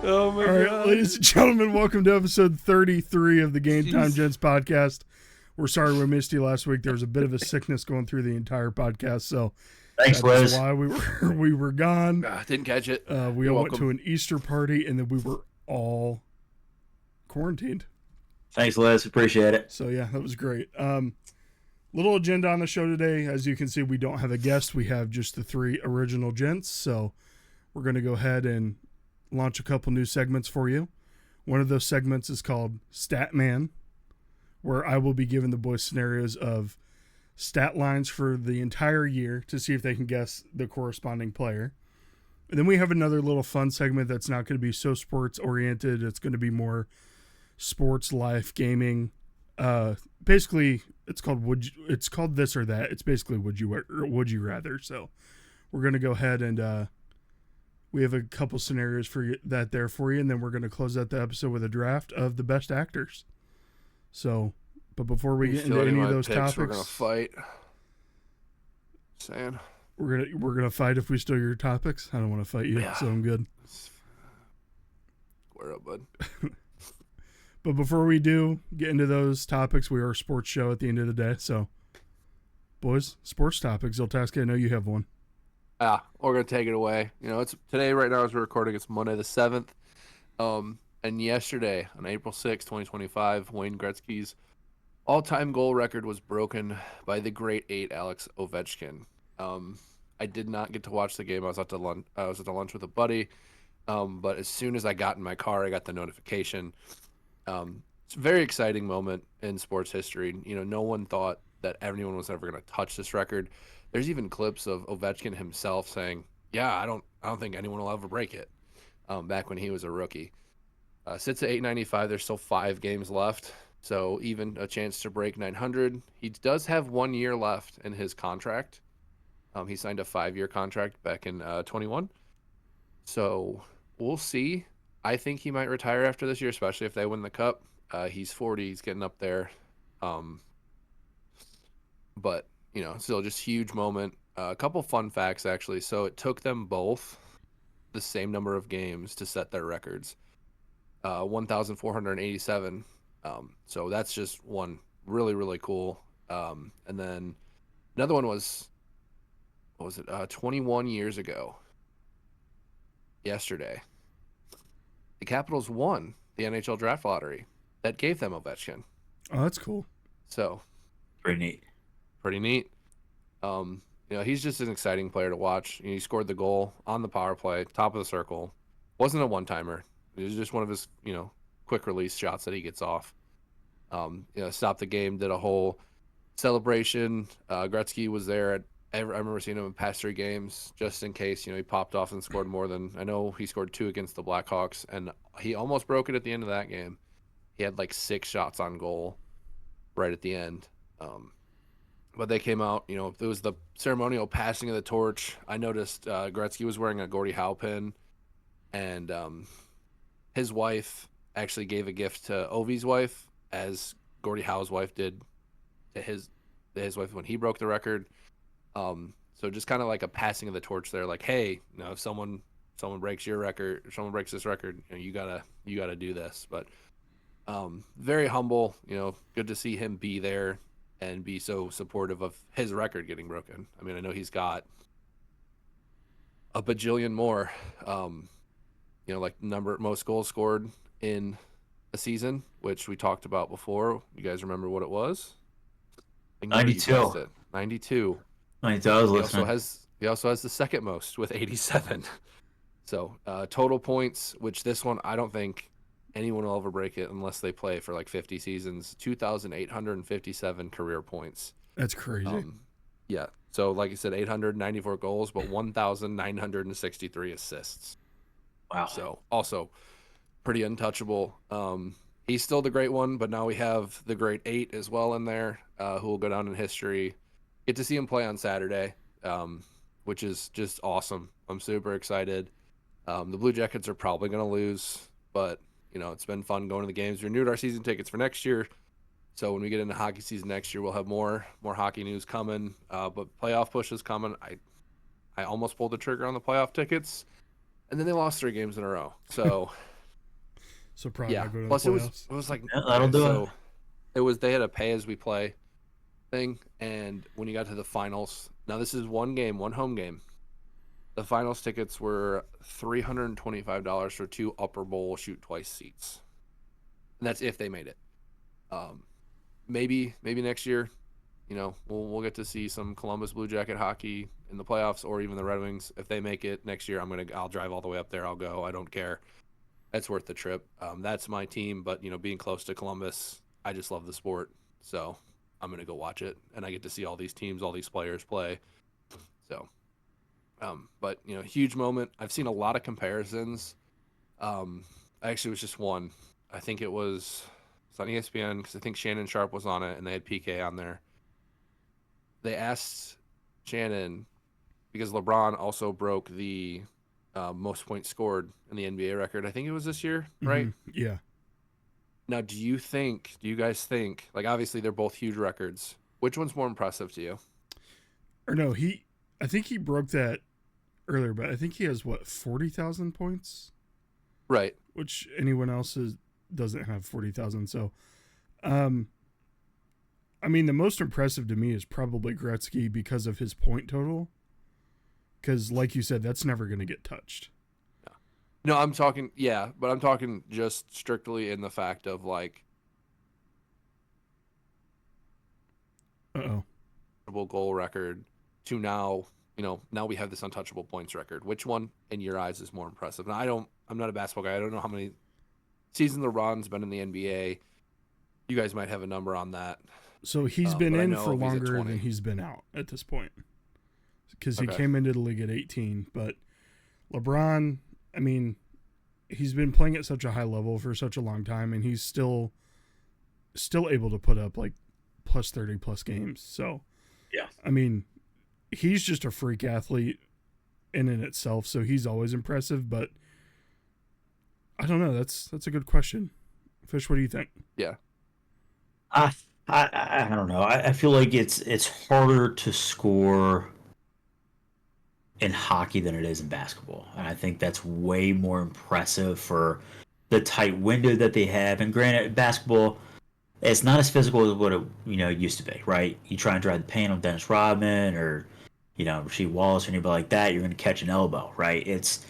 Oh my All right, god. ladies and gentlemen, welcome to episode 33 of the Game Time Gents podcast. We're sorry we missed you last week. There was a bit of a sickness going through the entire podcast, so Thanks, that's Liz. why we were gone. Didn't catch it. We You're all went welcome. to an Easter party, and then we were all quarantined. Thanks, Liz. Appreciate it. So yeah, that was great. Little agenda on the show today. As you can see, we don't have a guest. We have just the three original gents. So we're going to go ahead and launch a couple new segments for you. One of those segments is called Stat Man, where I will be giving the boys scenarios of stat lines for the entire year to see if they can guess the corresponding player. And then we have another little fun segment that's not going to be so sports oriented. It's going to be more sports, life, gaming. Basically, it's called this or that. It's basically would you rather. So we're going to go ahead and we have a couple scenarios for you and then we're going to close out the episode with a draft of the best actors. So, but before we get into any of those topics, we're gonna fight. Saying we're gonna fight if we steal your topics. I don't want to fight you, so I'm good. Square up, bud. But before we do get into those topics, we are a sports show at the end of the day. So, boys, sports topics. Zoltaski, I know you have one. We're gonna take it away. You know, it's today right now as we're recording. It's Monday the 7th. And yesterday on April 6, 2025, Wayne Gretzky's all-time goal record was broken by the great 8 Alex Ovechkin. I did not get to watch the game. I was at the lunch with a buddy. But as soon as I got in my car, I got the notification. It's a very exciting moment in sports history. You know, no one thought that anyone was ever going to touch this record. There's even clips of Ovechkin himself saying, "Yeah, I don't think anyone will ever break it." Back when he was a rookie, sits at 895. There's still 5 games left, so even a chance to break 900. He does have 1 year left in his contract. He signed a 5-year contract back in 21. So we'll see. I think he might retire after this year, especially if they win the cup. He's 40. He's getting up there. But, you know, still just huge moment. A couple fun facts, actually. So it took them both the same number of games to set their records. 1,487. So that's just one really, really cool. And then another one was, 21 years ago, yesterday, the Capitals won the NHL draft lottery that gave them Ovechkin. Oh, that's cool. So Pretty neat. You know, he's just an exciting player to watch. You know, he scored the goal on the power play, top of the circle. Wasn't a one-timer. It was just one of his, you know, quick release shots that he gets off. You know, stopped the game, did a whole celebration. Gretzky was there. I remember seeing him in past 3 games just in case, you know, he popped off and scored more than, I know he scored 2 against the Blackhawks, and he almost broke it at the end of that game. He had like 6 shots on goal right at the end. But they came out, you know, it was the ceremonial passing of the torch. I noticed Gretzky was wearing a Gordie Howe pin, and his wife actually gave a gift to Ovi's wife, as Gordie Howe's wife did to his wife when he broke the record. So just kind of like a passing of the torch there, like, hey, you know, if someone breaks your record, if someone breaks this record, you know, you gotta do this. But very humble, you know, good to see him be there and be so supportive of his record getting broken. I mean, I know he's got a bajillion more, you know, like most goals scored in a season, which we talked about before. You guys remember what it was? 92. 92. I was listening. He also has the second most with 87. So total points, which this one I don't think anyone will ever break it unless they play for like 50 seasons. 2,857 career points. That's crazy. Yeah. So like I said, 894 goals, but 1,963 assists. Wow. So also pretty untouchable. He's still the great one, but now we have the great 8 as well in there, who will go down in history. Get to see him play on Saturday, which is just awesome. I'm super excited. The Blue Jackets are probably going to lose, but, you know, it's been fun going to the games. We renewed our season tickets for next year, so when we get into hockey season next year, we'll have more hockey news coming. But playoff push is coming. I almost pulled the trigger on the playoff tickets, and then they lost 3 games in a row. So So probably Yeah. not go to the Plus, playoffs. it was like Yeah, that'll do so it. they had a pay as we play thing, and when you got to the finals, now this is one game, one home game. The finals tickets were $325 for two upper bowl shoot twice seats, and that's if they made it. Um, maybe next year, we'll get to see some Columbus Blue Jacket hockey in the playoffs, or even the Red Wings if they make it next year. I'll drive all the way up there. I'll go. I don't care. That's worth the trip. That's my team, but being close to Columbus, I just love the sport, so I'm gonna go watch it, and I get to see all these teams, all these players play. So, but huge moment. I've seen a lot of comparisons. I actually was just one. I think it's on ESPN because I think Shannon Sharp was on it, and they had PK on there. They asked Shannon because LeBron also broke the most points scored in the NBA record. I think it was this year, right? Yeah. Now, do you guys think, like, obviously they're both huge records. Which one's more impressive to you? Or no, I think he broke that earlier, but I think he has 40,000 points, Right. which anyone else doesn't have 40,000. So, I mean, the most impressive to me is probably Gretzky because of his point total. Because, like you said, that's never going to get touched. No, I'm talking, yeah, but I'm talking just strictly in the fact of like goal record to now, now we have this untouchable points record. Which one in your eyes is more impressive? Now, I'm not a basketball guy. I don't know how many seasons LeBron's been in the NBA. You guys might have a number on that. So he's been in for he's at longer 20. than he's been out at this point. Because he Okay. came into the league at 18. But LeBron, I mean, he's been playing at such a high level for such a long time, and he's still able to put up like plus 30 plus games. So, Yeah. I mean, he's just a freak athlete in and itself, so he's always impressive. But I don't know. That's a good question. Fish, what do you think? Yeah. I don't know. I feel like it's harder to score in hockey than it is in basketball, and I think that's way more impressive for the tight window that they have. And granted, basketball, it's not as physical as what it used to be, right? You try and drive the paint on Dennis Rodman or Rasheed Wallace or anybody like that, you're going to catch an elbow, right? It's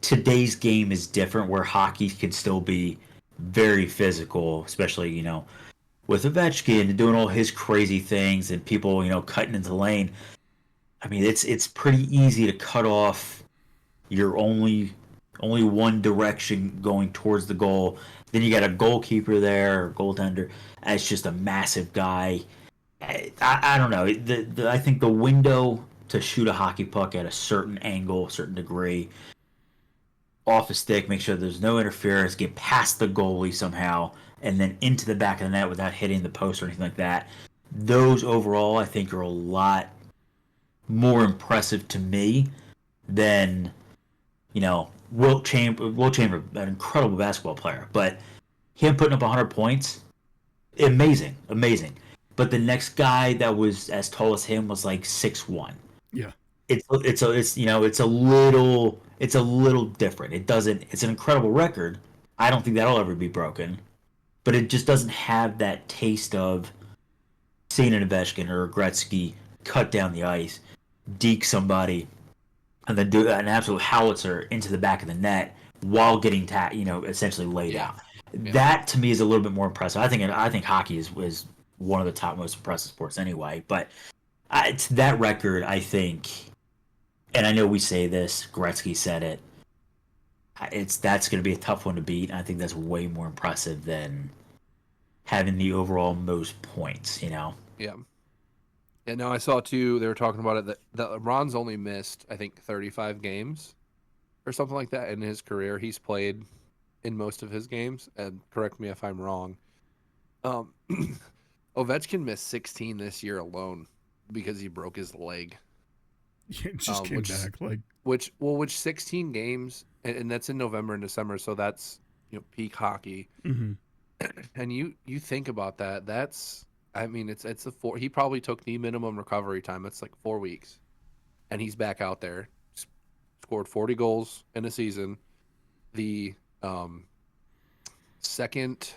today's game is different, where hockey can still be very physical, especially with Ovechkin and doing all his crazy things and people cutting into the lane. I mean, it's pretty easy to cut off your only one direction going towards the goal. Then you got a goalkeeper there, or goaltender, as just a massive guy. I don't know. I think the window to shoot a hockey puck at a certain angle, certain degree, off a stick, make sure there's no interference, get past the goalie somehow, and then into the back of the net without hitting the post or anything like that. Those overall, I think, are a lot more impressive to me than Wilt Chamber, an incredible basketball player, but him putting up 100 points, amazing. But the next guy that was as tall as him was like 6'1". Yeah. It's a little different. It's an incredible record. I don't think that'll ever be broken, but it just doesn't have that taste of seeing an Ovechkin or a Gretzky cut down the ice, deke somebody, and then do an absolute howitzer into the back of the net while getting essentially laid out. Yeah. That to me is a little bit more impressive. I think hockey is one of the top most impressive sports anyway. But it's that record, I think, and I know we say this, Gretzky said it. That's going to be a tough one to beat. And I think that's way more impressive than having the overall most points. Yeah. Yeah, no, I saw too. They were talking about it that LeBron's only missed, I think, 35 games or something like that in his career. He's played in most of his games, and correct me if I'm wrong. Ovechkin missed 16 this year alone because he broke his leg. Yeah, it just came back like which 16 games, and that's in November and December, so that's peak hockey. Mm-hmm. And you think about that. That's, I mean, it's a four. He probably took the minimum recovery time. It's like 4 weeks, and he's back out there. Scored 40 goals in a season. The second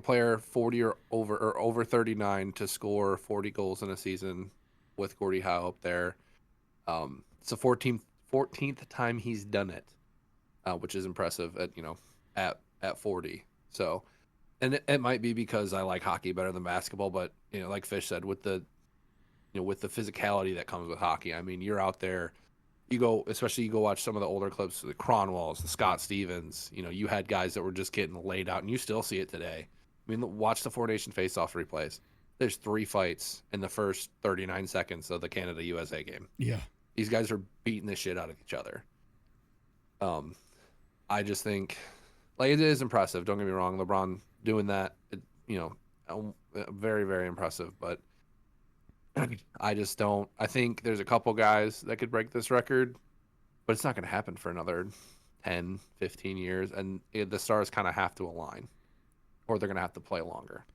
player 40 or over 39 to score 40 goals in a season with Gordie Howe up there. It's the 14th time he's done it, which is impressive at 40. So, and it might be because I like hockey better than basketball, but like Fish said, with the physicality that comes with hockey, I mean, you're out there. You go watch some of the older clips, the Cronwalls, the Scott Stevens. You had guys that were just getting laid out, and you still see it today. I mean, watch the Four Nation face-off replays. There's 3 fights in the first 39 seconds of the Canada-USA game. Yeah. These guys are beating the shit out of each other. I just think, it is impressive. Don't get me wrong. LeBron doing that, very, very impressive. But I just don't. I think there's a couple guys that could break this record, but it's not going to happen for another 10, 15 years. And the stars kind of have to align, or they're going to have to play longer.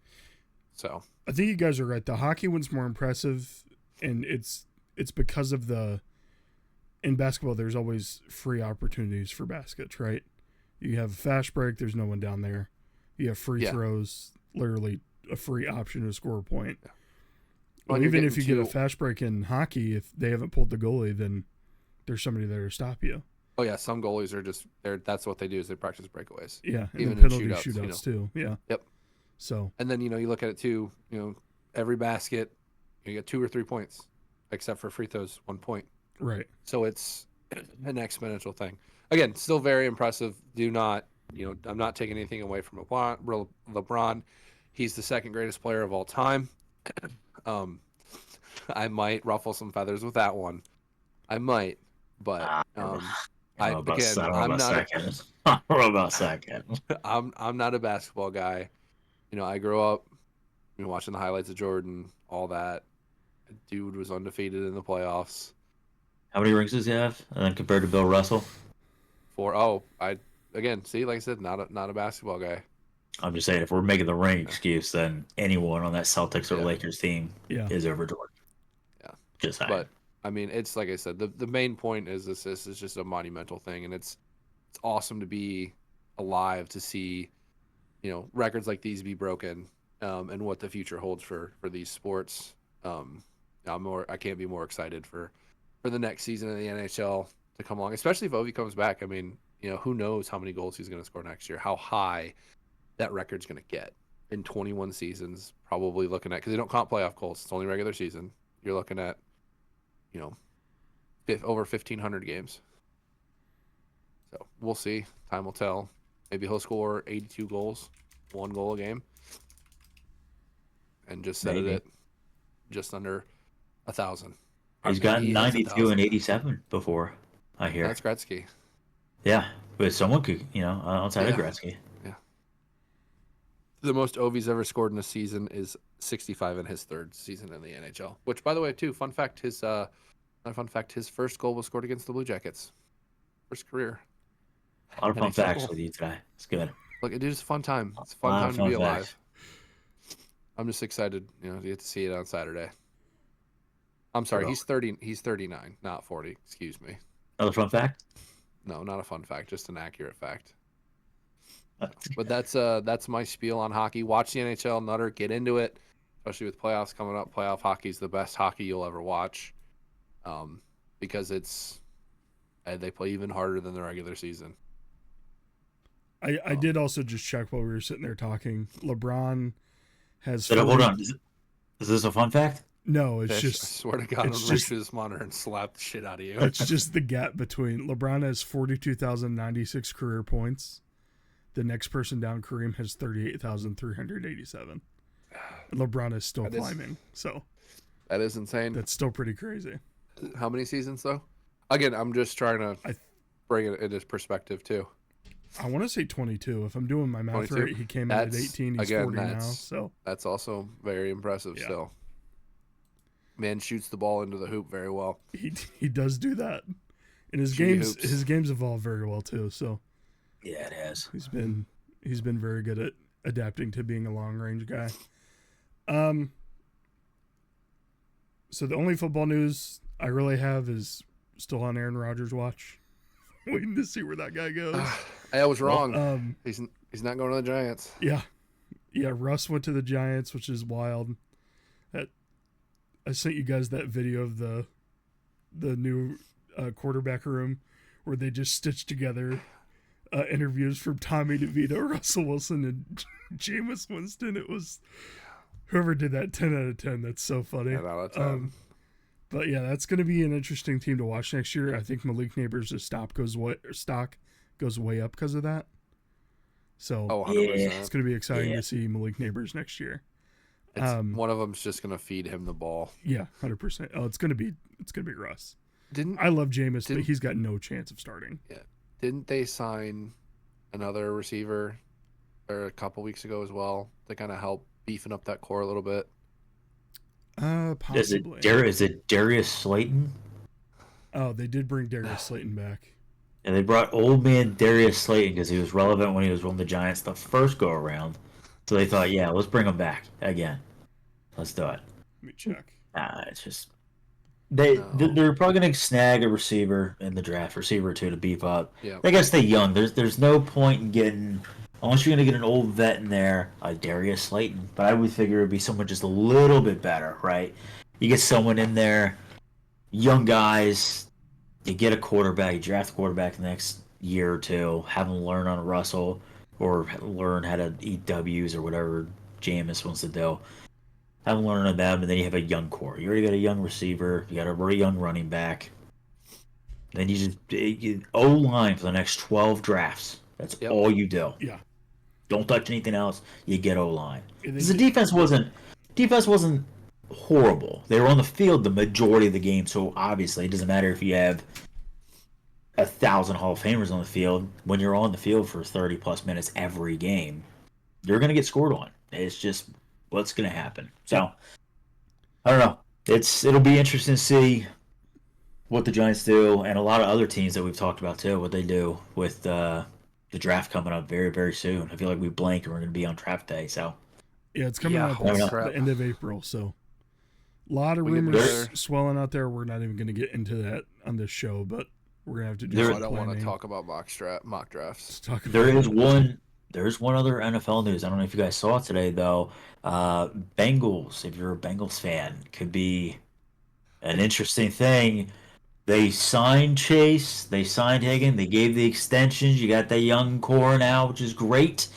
So I think you guys are right. The hockey one's more impressive, and it's because of in basketball, there's always free opportunities for baskets, right? You have a fast break, there's no one down there. You have free throws, literally a free option to score a point. Yeah. Well, even if you get a fast break in hockey, if they haven't pulled the goalie, then there's somebody there to stop you. Oh yeah, some goalies are just there. That's what they do, is they practice breakaways. Yeah, and even penalty shootouts too. Yeah. Yep. So. And then you look at it too. Every basket, you get 2 or 3 points, except for free throws, 1 point. Right. So it's an exponential thing. Again, still very impressive. Do not, I'm not taking anything away from LeBron. He's the second greatest player of all time. I might ruffle some feathers with that one. I might, but I'm not a basketball guy. I grew up watching the highlights of Jordan, all that. Dude was undefeated in the playoffs. How many rings does he have? And then compared to Bill Russell? 4. See, like I said, not a basketball guy. I'm just saying, if we're making the ring excuse, then anyone on that Celtics or Lakers team is over Jordan. Yeah, just saying. But I mean, it's like I said, the main point is this is just a monumental thing, and it's awesome to be alive to see, records like these be broken, and what the future holds for these sports. I can't be more excited for the next season of the NHL to come along, especially if Ovi comes back. I mean, who knows how many goals he's going to score next year, how high that record's going to get in 21 seasons, probably looking at, because they don't count playoff goals. It's only regular season. You're looking at, over 1,500 games. So we'll see. Time will tell. Maybe he'll score 82 goals, 1 goal a game, and just set it at just under 1,000. He's gotten 92 and 87 before, I hear. That's Gretzky. Yeah, but someone could, outside of Gretzky. Yeah. The most Ovi's ever scored in a season is 65 in his 3rd season in the NHL. Which, by the way, too, fun fact, his first goal was scored against the Blue Jackets. First career. A lot of fun facts with you today. It's good. Look, it is a fun time. It's a fun time to be alive. I'm just excited, to get to see it on Saturday. I'm sorry, he's 30. He's 39, not 40. Excuse me. Another fun fact? No, not a fun fact, just an accurate fact. But that's my spiel on hockey. Watch the NHL, Nutter, get into it, especially with playoffs coming up. Playoff hockey is the best hockey you'll ever watch, because they play even harder than the regular season. I did also just check while we were sitting there talking. LeBron has. Hold on. Is this a fun fact? No, it's Fish, just. I swear to God, I'm going to reach through this monitor and slap the shit out of you. It's just the gap between LeBron has 42,096 career points. The next person down, Kareem, has 38,387. And LeBron is still climbing. So that is insane. That's still pretty crazy. How many seasons though? Again, I'm just trying to bring it into perspective too. I want to say 22. If I'm doing my math right, he came in at 18. He's 40 now. So that's also very impressive. Yeah. Still, man shoots the ball into the hoop very well. He does do that, and his games evolve very well too. So yeah, it has. He's been very good at adapting to being a long range guy. So the only football news I really have is still on Aaron Rodgers' watch. Waiting to see where that guy goes. I was wrong. Um, He's not going to the Giants. yeah, yeah. Russ went to the Giants, which is wild. That I sent you guys that video of the new quarterback room where they just stitched together interviews from Tommy DeVito, Russell Wilson, and Jameis Winston. It was whoever did that 10 out of 10. That's so funny. 10 out of 10. But yeah, that's going to be an interesting team to watch next year. I think Malik Neighbors' stock goes way up because of that. So 100%. it's going to be exciting to see Malik Neighbors next year. One of them's just going to feed him the ball. Yeah, 100%. Oh, it's going to be Russ. I love Jameis, but he's got no chance of starting. Yeah. Didn't they sign another receiver a couple weeks ago as well to kind of help beefing up that core a little bit? Possibly. Is it Darius Slayton? Oh, they did bring Darius Slayton back. And they brought old man Darius Slayton because he was relevant when he was on the Giants the first go around. So they thought, yeah, let's bring him back again. Let's do it. Let me check. It's just they're probably going to snag a receiver in the draft, receiver or two to beef up. Yeah. They got to stay young. There's no point in getting, unless you're going to get an old vet in there, like Darius Slayton. But I would figure it would be someone just a little bit better, right? You get someone in there, young guys. You get a quarterback, you draft a quarterback the next year or two, have them learn on Russell or learn how to eat W's or whatever Jameis wants to do. Have them learn on them, and then you have a young core. You already got a young receiver, you got a really young running back. Then you just O-line for the next 12 drafts. That's all you do. Yeah. Don't touch anything else. You get O-line. Because the defense wasn't horrible. They were on the field the majority of the game, so obviously it doesn't matter if you have 1,000 Hall of Famers on the field. When you're on the field for 30 plus minutes every game, you're going to get scored on. It's just what's going to happen. So I don't know. It'll be interesting to see what the Giants do, and a lot of other teams that we've talked about too, what they do with the draft coming up very, very soon. I feel like we blink and we're going to be on draft day. So yeah, it's coming up at the end of April. So a lot of rumors swelling out there. We're not even going to get into that on this show, but we're going to have to do I don't want to talk about mock drafts. There's one other NFL news. I don't know if you guys saw it today, though. Bengals, if you're a Bengals fan, could be an interesting thing. They signed Chase. They signed Higgins. They gave the extensions. You got that young core now, which is great.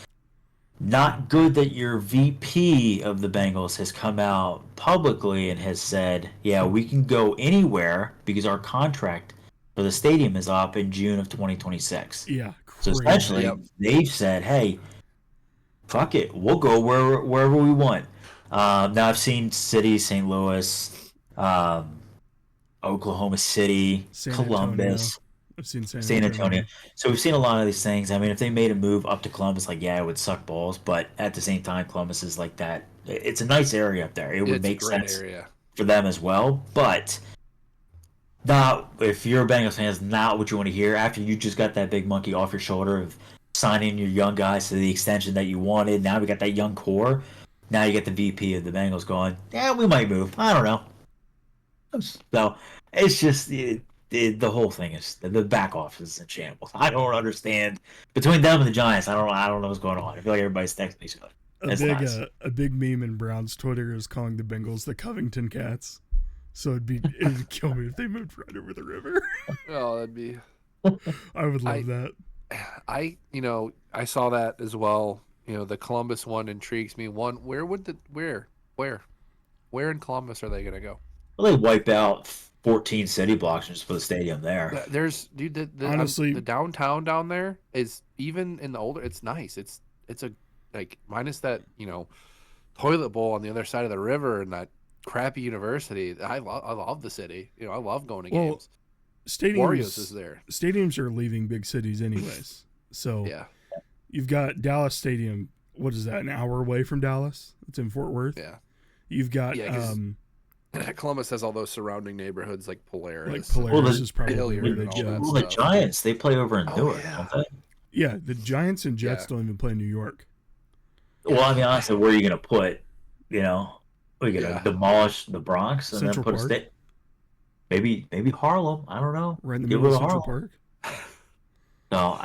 Not good that your VP of the Bengals has come out publicly and has said, yeah, we can go anywhere because our contract for the stadium is up in June of 2026. Yeah. So essentially, they've said, hey, fuck it. We'll go wherever we want. Now, I've seen cities, St. Louis, Oklahoma City, Columbus. I've seen San Antonio. So we've seen a lot of these things. I mean, if they made a move up to Columbus, like, yeah, it would suck balls. But at the same time, Columbus is like that. It's a nice area up there. It would make sense for them as well. But not if you're a Bengals fan, it's not what you want to hear after you just got that big monkey off your shoulder of signing your young guys to the extension that you wanted. Now we got that young core. Now you get the VP of the Bengals going, yeah, we might move. I don't know. So it's just the whole thing is the back office is in shambles. I don't understand between them and the Giants. I don't know what's going on. I feel like everybody's texting each other. A big meme in Brown's Twitter is calling the Bengals the Covington Cats. So it'd kill me if they moved right over the river. Oh, that'd be. I would love that. I saw that as well. The Columbus one intrigues me. Where in Columbus are they gonna go? Well, they wipe out 14 city blocks and just put a stadium there. Honestly, the downtown down there is, even in the older, it's nice. It's a, like, minus that toilet bowl on the other side of the river and that crappy university. I love the city. I love going to games. Warriors is there. Stadiums are leaving big cities anyways. So yeah, you've got Dallas Stadium. What is that? An hour away from Dallas? It's in Fort Worth. Yeah. You've got Columbus has all those surrounding neighborhoods like Polaris. Like Polaris is probably where they go. Well, the Giants, they play over in Newark, don't they? Yeah, the Giants and Jets don't even play in New York. Well, I mean, honestly, where are you going to put? We're going to demolish the Bronx and Central then put Park. Maybe Harlem. I don't know. Right in the middle of Central Park. No,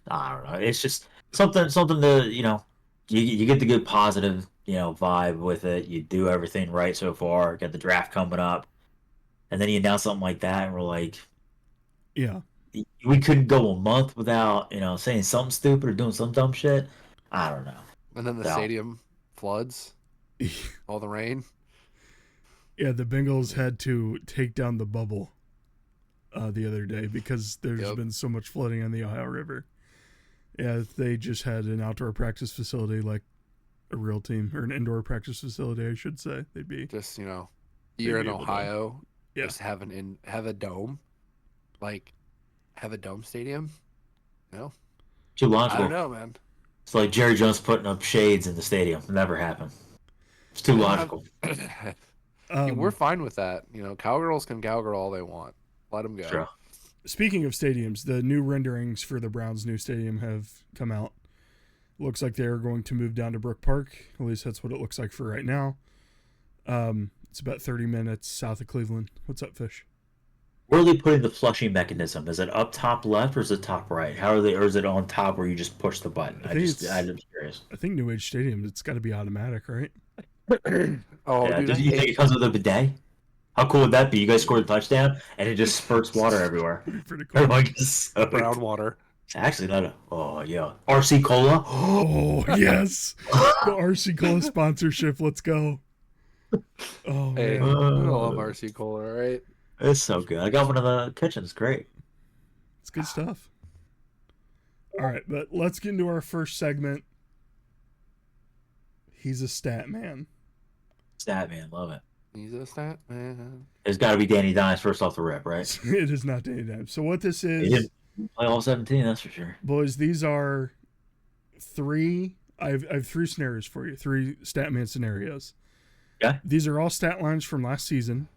I don't know. It's just something to you get the good positive vibe with it. You do everything right so far. Got the draft coming up, and then you announce something like that, and we're like, Yeah. we couldn't go a month without saying something stupid or doing some dumb shit. I don't know. And then the So, stadium floods, all the rain. Yeah, the Bengals had to take down the bubble the other day because there's been so much flooding on the Ohio River. Yeah, if they just had an outdoor practice facility like a real team, or an indoor practice facility, I should say, they'd be Just you're in able to- Ohio. Yeah. Just have a dome, like have a dome stadium. too I logical. don't know, man. It's like Jerry Jones putting up shades in the stadium. Never happened. It's too logical. We're fine with that. Cowgirls can cowgirl all they want. Let them go. Sure. Speaking of stadiums, the new renderings for the Browns' new stadium have come out. Looks like they're going to move down to Brook Park. At least that's what it looks like for right now. It's about 30 minutes south of Cleveland. What's up, Fish? Where are they putting the flushing mechanism? Is it up top left or is it top right? How are they, or is it on top where you just push the button? I'm curious. I think New Age Stadium, it's got to be automatic, right? Oh, Yeah, dude, do you think it comes with a bidet? How cool would that be? You guys scored a touchdown and it just spurts water everywhere. That'd be pretty cool. Everyone gets soaked. brown water. Actually, not a. Oh yeah, RC Cola. Oh, yes. The RC Cola sponsorship. Let's go. Oh, Hey, man. I love RC Cola, all right? It's so good. I got one in the kitchen. It's great. It's good stuff. All right, but let's get into our first segment. He's a stat man. Stat man, love it. He's a stat man. It's got to be Danny Dimes first off the rip, right? It is not Danny Dimes. So what this He is, didn't play all 17, that's for sure. boys, these are three. I have three scenarios for you. Three Statman scenarios. Yeah. These are all stat lines from last season.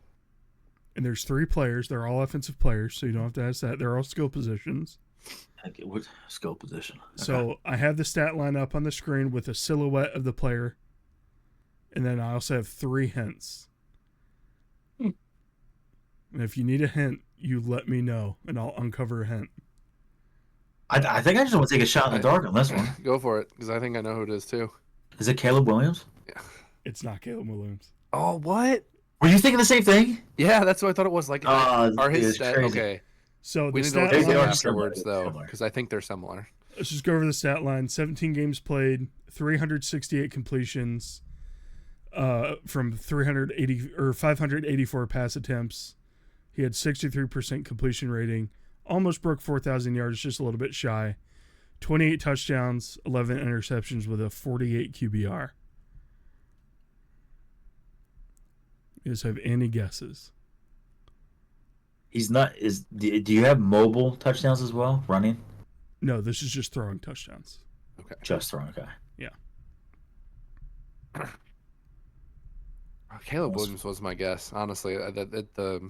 And there's three players. They're all offensive players, so you don't have to ask that. They're all skill positions. Okay, what skill position? Okay. So I have the stat line up on the screen with a silhouette of the player. And then I also have three hints. And if you need a hint, you let me know, and I'll uncover a hint. I think I just want to take a shot in the dark on this one. Go for it, because I think I know who it is, too. Is it Caleb Williams? It's not Caleb Williams. Oh, what? Were you thinking the same thing? Yeah, that's what I thought it was. Like, are his it's stat... crazy. Okay. So We the need to look stat at them They are line, afterwards, similar. though, because I think they're similar. let's just go over the stat line. 17 games played, 368 completions, from 584 pass attempts. He had 63% completion rating, almost broke 4,000 yards, just a little bit shy. 28 touchdowns, 11 interceptions with a 48 QBR. You guys have any guesses? He's not. Do you have mobile touchdowns as well? Running? No, this is just throwing touchdowns. Just throwing. Okay. Caleb Williams was my guess, honestly. It's the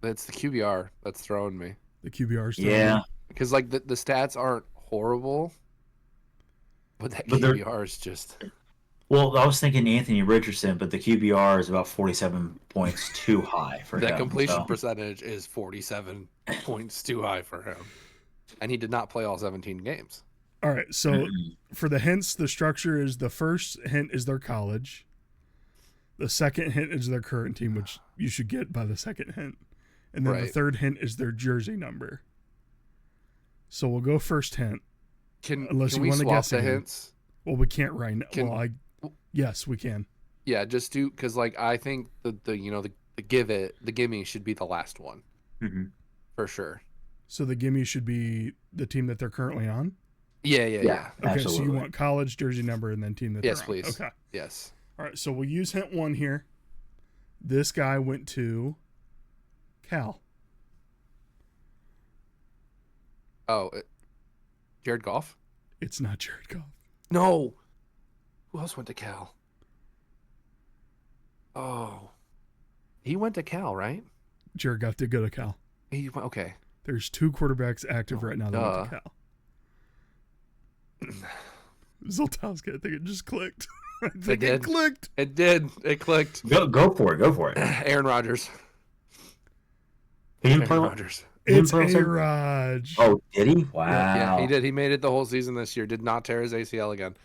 QBR that's throwing me. The QBR's Yeah. Because, like, the stats aren't horrible, but that But they're- QBR is just... Well, I was thinking Anthony Richardson, but the QBR is about 47 points too high for That him. completion so- percentage is 47 points too high for him. And he did not play all 17 games. All right, so for the hints, the structure is the first hint is their college. The second hint is their current team, which you should get by the second hint. And then the Right. third hint is their jersey number. So we'll go first hint. Unless Can you we wanna swap guess the again. hints? Well, we can't right now. Can- Yes, we can. Yeah, just do... Because, like, I think the gimme should be the last one. Mhm. For sure. So the gimme should be the team that they're currently on. Yeah. Okay, Absolutely. so you want college, jersey number, and then team that Yes, they're please. on. Okay. Yes. All right, so we'll use hint one here. This guy went to Cal. Oh, Jared Goff? It's not Jared Goff. No. Who else went to Cal? Oh. He went to Cal, right? Jared Goff did go to Cal. He went, okay. There's two quarterbacks active right now that went to Cal. Zoltowski, I think it just clicked. I think it did. clicked. It did. It clicked. Go for it. Go for it. Aaron Rodgers. He didn't play Aaron well. Rodgers. It's play all season? A-Raj. Oh, did he? Wow. Yeah, he did. He made it the whole season this year. Did not tear his ACL again.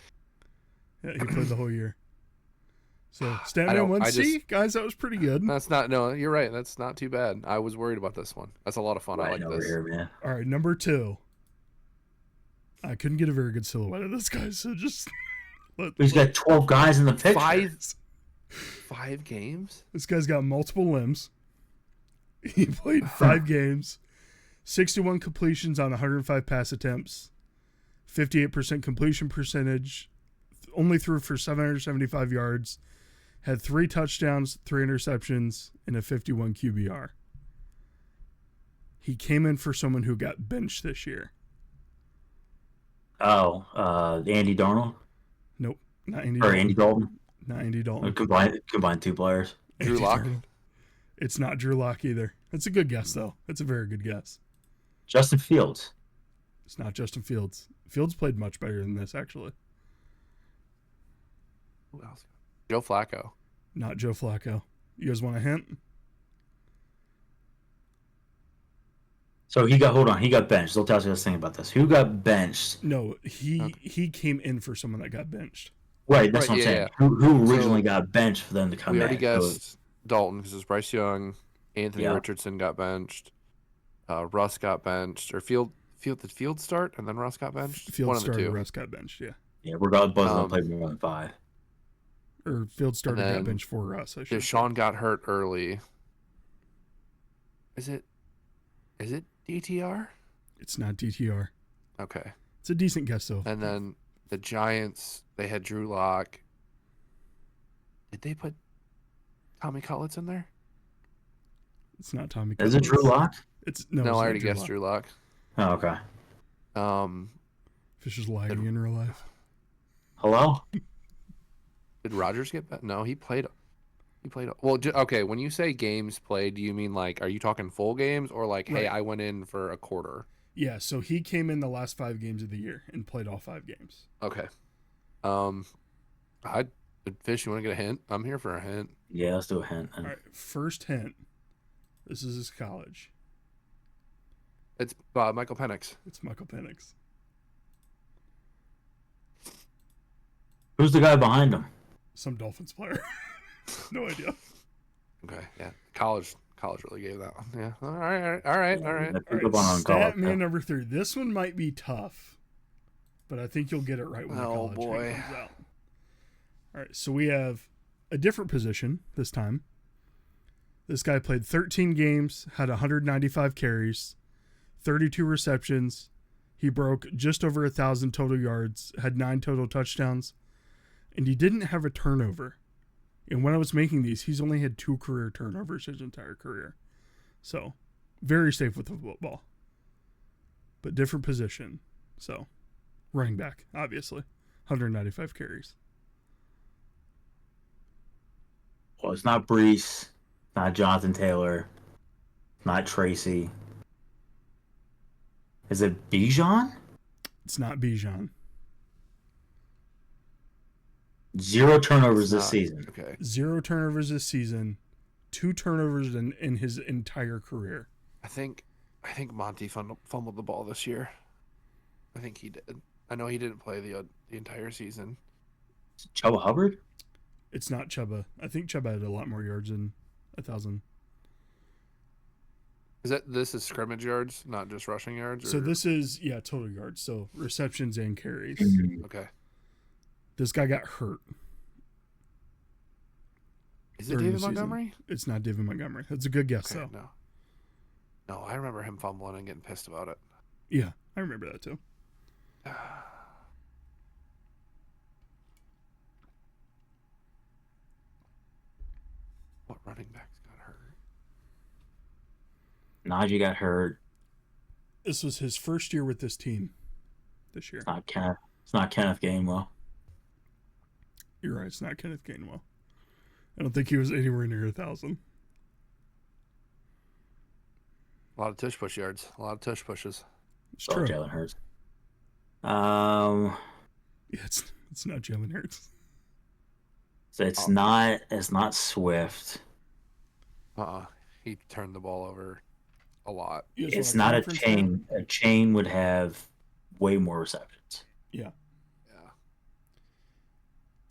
Yeah, he played the whole year. So, I Statman don't- 1. I See, just- guys, that was pretty good. That's not. No, you're right. That's not too bad. I was worried about this one. That's a lot of fun. I Right like over this. here, man. All right, number 2. I couldn't get a very good silhouette of this guy, so just... He's got 12 guys in the picture. Five games. This guy's got multiple limbs. He played 5 games, 61 completions on 105 pass attempts, 58% completion percentage, only threw for 775 yards, had 3 touchdowns, 3 interceptions, and a 51 QBR. He came in for someone who got benched this year. Oh, Andy Darnold? Nope, not Andy Or Dalton. Andy Dalton? Not Andy Dalton. Combine 2 players. Drew Andy Lock. Darnold. It's not Drew Lock either. That's a good guess, though. That's a very good guess. Justin Fields. It's not Justin Fields. Fields played much better than this, actually. Who else? Joe Flacco. Not Joe Flacco. You guys want a hint? So he got benched. They'll tell us this thing about this. Who got benched? No, he came in for someone that got benched. Right, that's Right, what I'm yeah, saying. yeah. Who originally So, got benched for them to come We in? already guessed Dalton because it's Bryce Young. Anthony Yeah. Richardson got benched. Russ got benched. Or did Field start and then Russ got benched? Field One of the started, two. Russ got benched, yeah. Yeah, we're both of them Um, played more than 5. Or Field started, And got then benched for Russ, I should say. Deshaun got hurt early. Is it DTR? It's not DTR. Okay. It's a decent guess, though. And then the Giants, they had Drew Lock. Did they put Tommy Cutlets in there? It's not Tommy Is it Cutlets. Drew Lock? It's No, it's I not already guessed Lock. Drew Lock. Oh, okay. Fish is lagging in real life. Hello? Did Rogers get back? No, he played. Well, okay. When you say games played, do you mean like, are you talking full games or like, hey, Right. I went in for a quarter? Yeah, so he came in the last 5 games of the year and played all 5 games. Okay. Fish, you want to get a hint? I'm here for a hint. Yeah, let's do a hint. All right, first hint. This is his college. It's Michael Penix. It's Michael Penix. Who's the guy behind him? Some Dolphins player. No idea. Okay, yeah. College really gave that one. Yeah. All right. All right, stat man number 3. This one might be tough, but I think you'll get it right when the college game comes out. All right, so we have a different position this time. This guy played 13 games, had 195 carries, 32 receptions. He broke just over 1,000 total yards, had 9 total touchdowns, and he didn't have a turnover. And when I was making these, he's only had 2 career turnovers his entire career. So, very safe with the football. But different position. So, running back, obviously. 195 carries. Well, it's not Brees, not Jonathan Taylor, not Tracy. Is it Bijan? It's not Bijan. 0 turnovers It's this not. season. Okay. 0 turnovers this season. 2 turnovers in his entire career. I think Monty fumbled the ball this year. I think he did. I know he didn't play the entire season. Chuba Hubbard? It's not Chuba. I think Chuba had a lot more yards than 1,000. This is scrimmage yards, not just rushing yards? So or- this is, total yards. So receptions and carries. Okay. This guy got hurt. Is it during David the season. Montgomery? It's not David Montgomery. That's a good guess, Okay, though. no. No, I remember him fumbling and getting pissed about it. Yeah, I remember that, too. What running backs got hurt? Najee got hurt. This was his first year with this team this year. It's not Kenneth Gainwell. You're right. It's not Kenneth Gainwell. I don't think he was anywhere near 1,000. A lot of tush push yards. A lot of tush pushes. It's Oh, true. Jalen Hurts. Yeah, it's not Jalen Hurts. So it's not Swift. He turned the ball over a lot. You just It's want not a conference chain. A chain would have way more receptions. Yeah.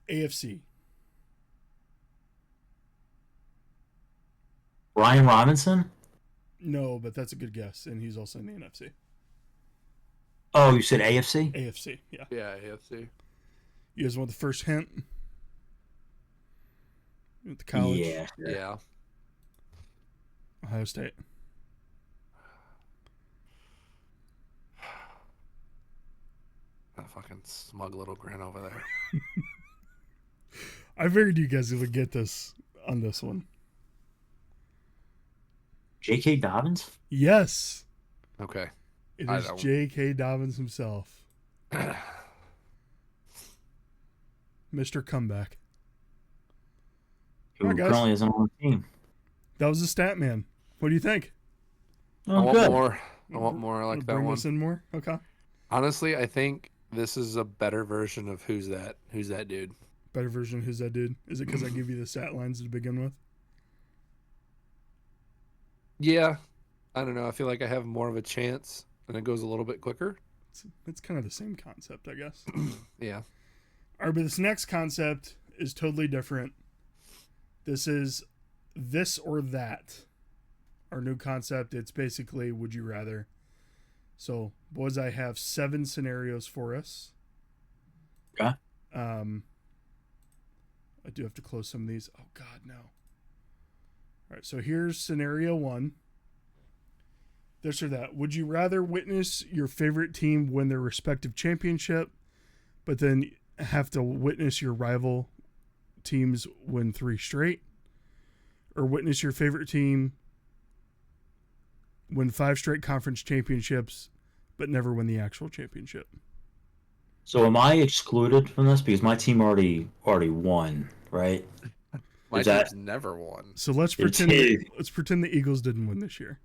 Yeah. AFC. Brian Robinson? No, but that's a good guess, and he's also in the NFC. Oh, you said AFC? AFC, yeah. Yeah, AFC. You guys want the first hint? At the college? Yeah. Sure. Yeah. Ohio State. That fucking smug little grin over there. I figured you guys would get this on this one. J.K. Dobbins? Yes. Okay. It I is don't- J.K. Dobbins himself. Mr. Comeback. Who Alright, guys. currently isn't on the team. That was a stat man. What do you think? I Oh, want good. more. I want more. I like that Bring one. us in more? Okay. Honestly, I think this is a better version of Who's That? Who's That Dude? Better version of Who's That Dude? Is it because I give you the stat lines to begin with? Yeah. I don't know. I feel like I have more of a chance and it goes a little bit quicker. It's kind of the same concept, I guess. Yeah. All right, but this next concept is totally different. This is this or that. Our new concept. It's basically would you rather. So, boys, I have 7 scenarios for us. Okay. I do have to close some of these. Oh God, no. All right, so here's scenario 1. This or that. Would you rather witness your favorite team win their respective championship, but then have to witness your rival teams win 3 straight? Or witness your favorite team win 5 straight conference championships, but never win the actual championship? So am I excluded from this because my team already won, right? My Is that- team's never won. So let's It's- pretend the Eagles didn't win this year.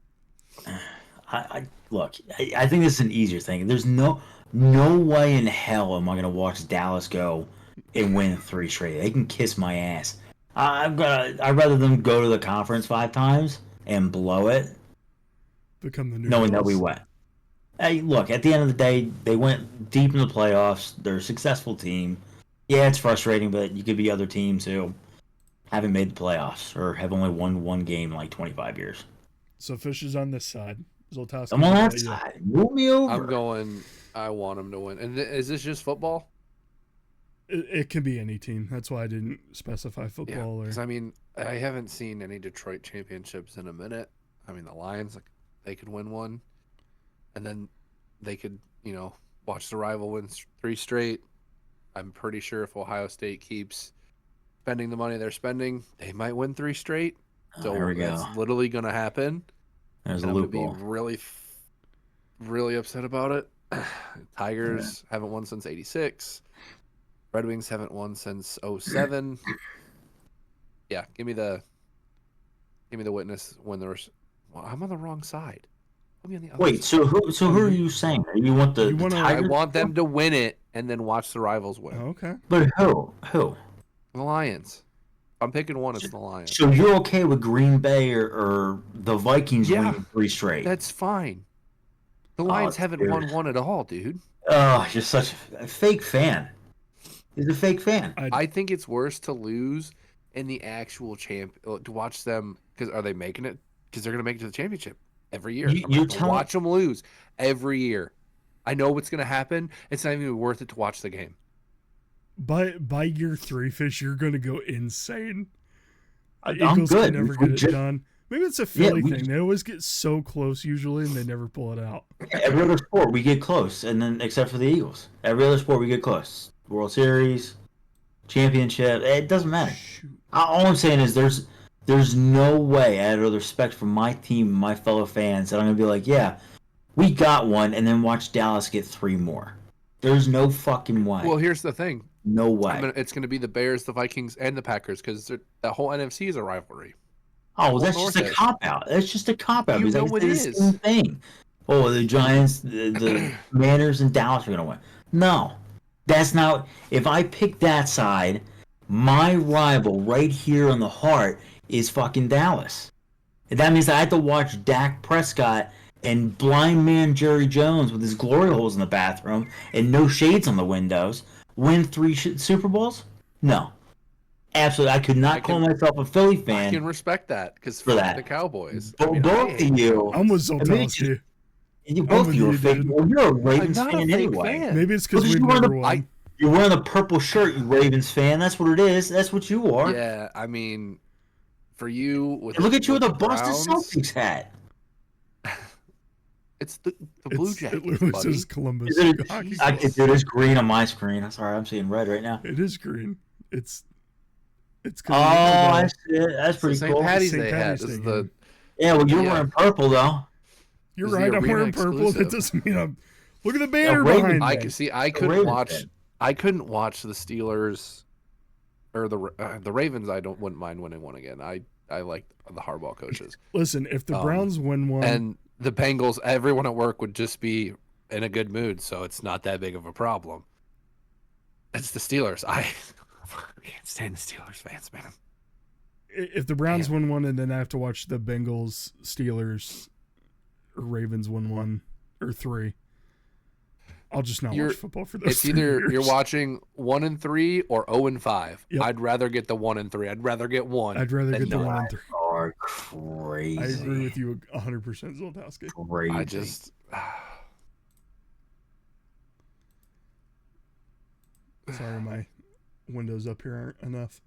Look. I think this is an easier thing. There's no way in hell am I gonna watch Dallas go and win 3 straight. They can kiss my ass. I'd rather them go to the conference 5 times and blow it, Become the new knowing that we Bills. went. Hey, look, at the end of the day, they went deep in the playoffs. They're a successful team. Yeah, it's frustrating, but you could be other teams who haven't made the playoffs or have only won 1 game in like 25 years. So Fish is on this side. Zoltowski. I'm on what that about you? side. Move me over. I'm going. I want them to win. And is this just football? It can be any team. That's why I didn't specify Yeah. football or. Because I mean, I haven't seen any Detroit championships in a minute. I mean, the Lions, like, they could win one, and then they could, watch the rival win 3 straight. I'm pretty sure if Ohio State keeps spending the money they're spending, they might win 3 straight. So there we go. it's literally going to happen. There's And a I'm going to loophole. be really upset about it. Tigers haven't won since '86. Red Wings haven't won since '07. Yeah, give me the witness when there's. Well, I'm on the wrong side. Put me on the other Wait, side. so who are you saying? You want the, You the wanna- I Tigers? want them to win it and then watch the rivals win. Oh, okay. But who? Who? The Lions. I'm picking one. It's the Lions. So you're okay with Green Bay or the Vikings Yeah. winning 3 straight? That's fine. The Lions haven't dude. won one at all, dude. Oh, you're such a fake fan. He's a fake fan. I think it's worse to lose in the actual to watch them because are they making it? Because they're going to make it to the championship every year. You- I'm you're going to telling- watch them lose every year. I know what's going to happen. It's not even worth it to watch the game. By year 3, Fish, you're gonna go insane. The I'm Eagles good. can never We get it just- done. Maybe it's a Philly we thing. just- They always get so close usually, and they never pull it out. Every other sport we get close, and then except for the Eagles, every other sport we get close. World Series, championship, it doesn't matter. Shoot. All I'm saying is there's no way, out of respect for my team, and my fellow fans, that I'm gonna be like, yeah, we got one, and then watch Dallas get 3 more. There's no fucking way. Well, here's the thing. No way. It's going to be the Bears, the Vikings, and the Packers because that whole NFC is a rivalry. Oh, well, that's North just a is. cop out. That's just a cop out. You because I know can it say the is. same thing. Oh, the Giants, the Commanders, and Dallas are gonna win. No, that's not. If I pick that side, my rival right here on the heart is fucking Dallas. That means that I have to watch Dak Prescott and blind man Jerry Jones with his glory holes in the bathroom and no shades on the windows win 3 Super Bowls? No. Absolutely. I could not call myself a Philly I can fan respect that because for fuck that. the Cowboys. Both of you. I'm with I mean, Zoltowski. both of you are dude. fake. Well, you're a I'm Ravens not a fan fake anyway. fan. Maybe it's because Well, we've you never wanna- won. You're wearing a purple shirt, you Ravens fan. That's what it is. That's what you are. Yeah, I mean, for you with And look at you with a the Boston Browns, Celtics hat. it's the Blue It Jackets, literally buddy. says Columbus. Is it, Hockey. Jesus. it is green on my screen. I'm sorry, I'm seeing red right now. It is green. It's Oh, because I see it. That's It's the pretty St. cool. Patty's St. Day Patty's hat. This is Day the Yeah, well, you're Yeah. wearing purple though. You're It's the right. I'm arena wearing purple. That exclusive. doesn't mean I'm. Look at the banner Ravens- behind I me. could see. I A couldn't Ravens watch. fan. I couldn't watch the Steelers or the Ravens. I wouldn't mind winning one again. I like the Harbaugh coaches Listen, if the Um, Browns win one, and the Bengals. Everyone at work would just be in a good mood, so it's not that big of a problem. It's the Steelers. I can't stand the Steelers fans, man. if the Browns win one, and then I have to watch the Bengals, Steelers, or Ravens win one or 3, I'll just not watch football for those. It's 3 either years. you're watching 1-3 or 0-5. Yep. I'd rather get the 1-3. I'd rather get one. I'd rather than get the none. 1 and 3. Are crazy. I agree with you 100%, Zoltowski. Crazy. I just. Sorry, my windows up here aren't enough.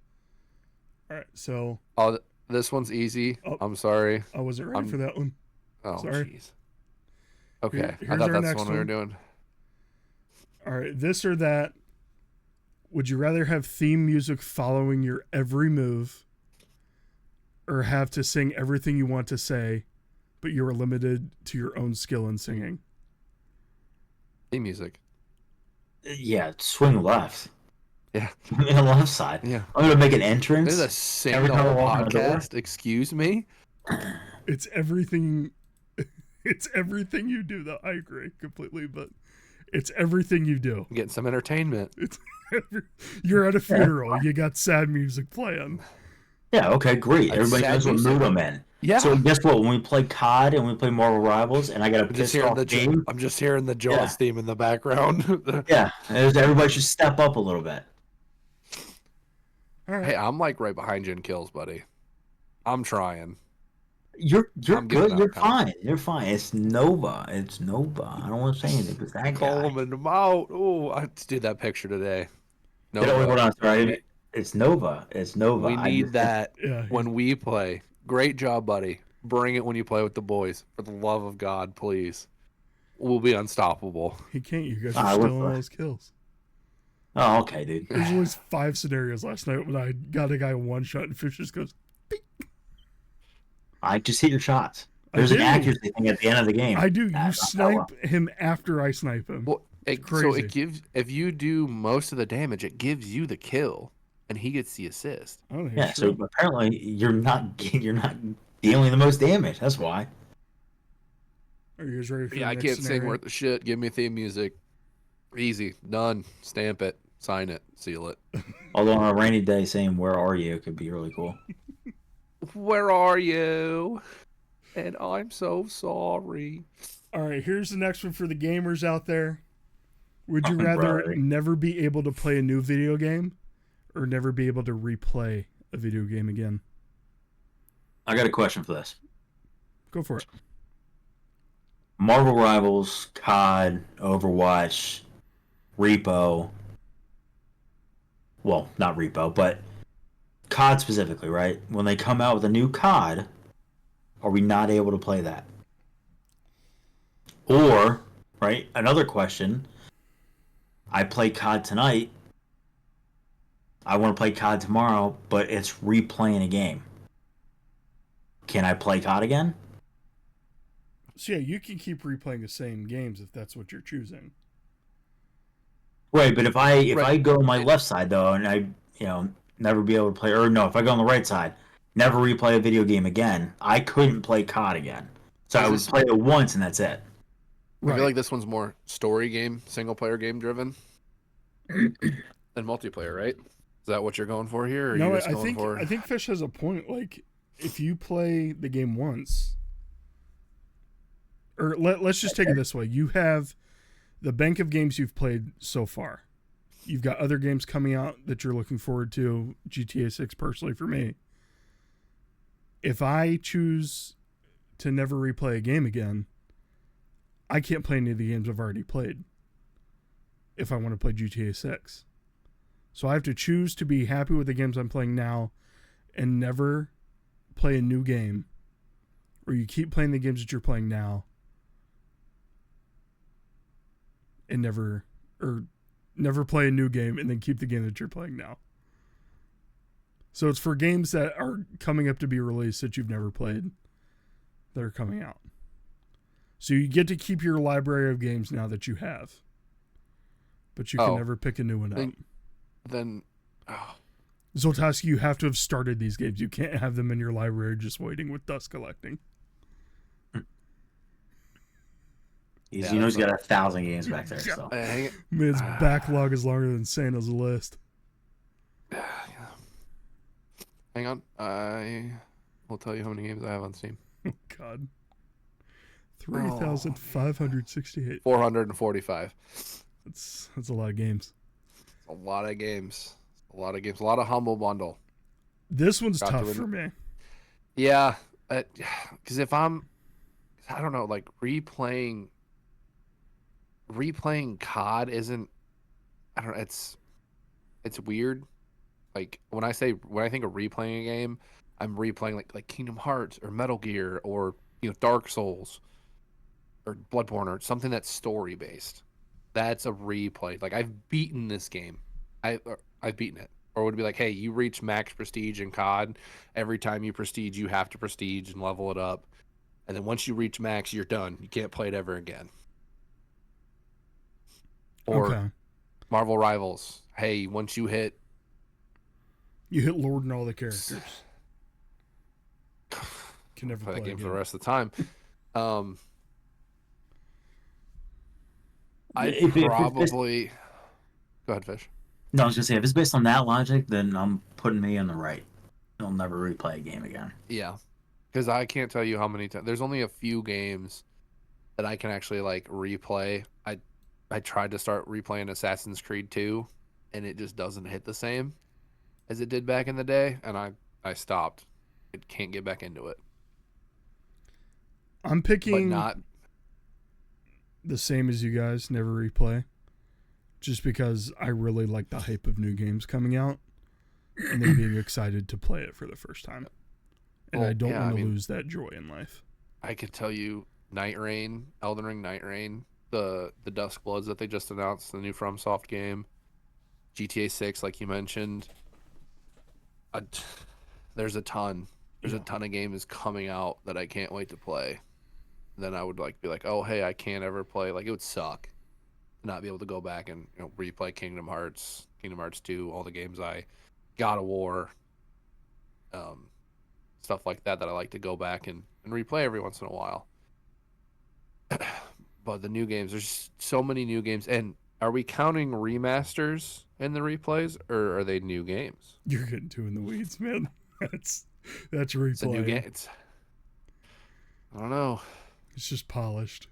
All right, so Oh, this one's easy. Oh. I'm sorry. I wasn't ready for that one. Oh, Sorry. jeez. Okay, I Here's thought our that's the next one we were one. doing. All right, this or that. Would you rather have theme music following your every move, or have to sing everything you want to say, but you are limited to your own skill in singing? Theme music. Yeah, swing left. Yeah. On the left side. Yeah. I'm gonna make an entrance. There's a sing Every the time I whole walk in the door. podcast. Excuse me. It's everything. It's everything you do. Though I agree completely, but it's everything you do. I'm getting some entertainment. It's you're at a funeral. You got sad music playing. Yeah, okay, great. That's Everybody sad knows what music. mood I'm in. Yeah. So guess what? When we play COD and we play Marvel Rivals, and I got a I'm just pissed hearing off the game, I'm just hearing the Jaws Yeah. theme in the background. yeah, everybody should step up a little bit. All right. Hey, I'm like right behind you in kills, buddy. I'm trying. You're I'm giving good. up You're time. fine. You're fine. It's Nova. It's Nova. I don't want to say anything because that guy. Calling them out. Oh, I just did that picture today. No, Wait, hold on, sorry. It's Nova. It's Nova. we need that Yeah. when we play. Great job, buddy. Bring it when you play with the boys. For the love of God, please. We'll be unstoppable. He can't. You guys Ah, are we're stealing all fine. his kills. Oh, okay, dude. There's always 5 scenarios last night when I got a guy one shot and Fish just goes. I just hit your shots. I There's an do. accuracy thing at the end of the game. I do. You That's not that snipe him after I snipe him. Well, so crazy. it gives if you do most of the damage, it gives you the kill, and he gets the assist. I don't think Yeah, it's so true. apparently you're not dealing the most damage. That's why. Are you guys ready for Yeah, the I next can't sing scenario? worth the shit. Give me theme music. Easy, done. Stamp it, sign it, seal it. Although on a rainy day, saying "Where are you?" could be really cool. Where are you? And I'm so sorry. All right, here's the next one for the gamers out there. Would you Oh, rather brother. never be able to play a new video game or never be able to replay a video game again? I got a question for this. Go for it. Marvel Rivals, COD, Overwatch, Repo. Well, not Repo, but COD specifically, right? When they come out with a new COD, are we not able to play that? Or, right, another question. I play COD tonight. I want to play COD tomorrow, but it's replaying a game. Can I play COD again? So yeah, you can keep replaying the same games if that's what you're choosing. Right, but if I Right. go on my left side though, and I never be able to play, or no, if I go on the right side, never replay a video game again, I couldn't play COD again. So I would play it once and that's it. I feel like this one's more story game, single player game driven than multiplayer, right? Is that what you're going for here? Or are No, you just I going think for... I think Fish has a point. Like if you play the game once, or let's just take it this way. You have the bank of games you've played so far. You've got other games coming out that you're looking forward to, GTA 6 personally for me. If I choose to never replay a game again, I can't play any of the games I've already played if I want to play GTA 6. So I have to choose to be happy with the games I'm playing now and never play a new game, or you keep playing the games that you're playing now and never play a new game and then keep the game that you're playing now. So it's for games that are coming up to be released that you've never played that are coming out. So you get to keep your library of games now that you have, but you can never pick a new one up. Then Zoltaski, you have to have started these games. You can't have them in your library just waiting with dust collecting. He's got 1,000 games back there. So. Man's backlog is longer than Santa's list. Hang on. I will tell you how many games I have on Steam. Oh, God. 3,568. 445. That's a lot of games. A lot of games. A lot of Humble Bundle. This one's tough for me. Yeah. Because if I don't know, like replaying COD isn't, I don't know, it's weird. Like when I think of replaying a game, I'm replaying like Kingdom Hearts or Metal Gear or Dark Souls or Bloodborne or something that's story based. That's a replay. Like I've beaten this game. I've beaten it. Or it would be like, hey, you reach max prestige in COD. Every time you prestige, you have to prestige and level it up. And then once you reach max, you're done. You can't play it ever again. Or Marvel Rivals. Hey, once you hit Lord and all the characters. Can never play that game again. for the rest of the time. Probably go ahead, Fish. No, I was gonna say if it's based on that logic, then I'm putting me on the right. I'll never replay a game again. Yeah, because I can't tell you how many times. There's only a few games that I can actually like replay. I tried to start replaying Assassin's Creed 2, and it just doesn't hit the same as it did back in the day, and I stopped. It can't get back into it. I'm picking but not the same as you guys, never replay. Just because I really like the hype of new games coming out and then being excited to play it for the first time. And I don't want to lose that joy in life. I could tell you Night Rain, Elden Ring Night Rain, the Dusk Bloods that they just announced, the new FromSoft game, GTA 6 like you mentioned. There's a ton. There's a ton of games coming out that I can't wait to play. Then I would be like, oh hey, I can't ever play. Like it would suck to not be able to go back and replay Kingdom Hearts 2, all the games God of War, stuff like that I like to go back and replay every once in a while. But the new games, there's so many new games. And are we counting remasters in the replays, or are they new games? You're getting too in the weeds, man. That's replay. It's a new game. I don't know. It's just polished.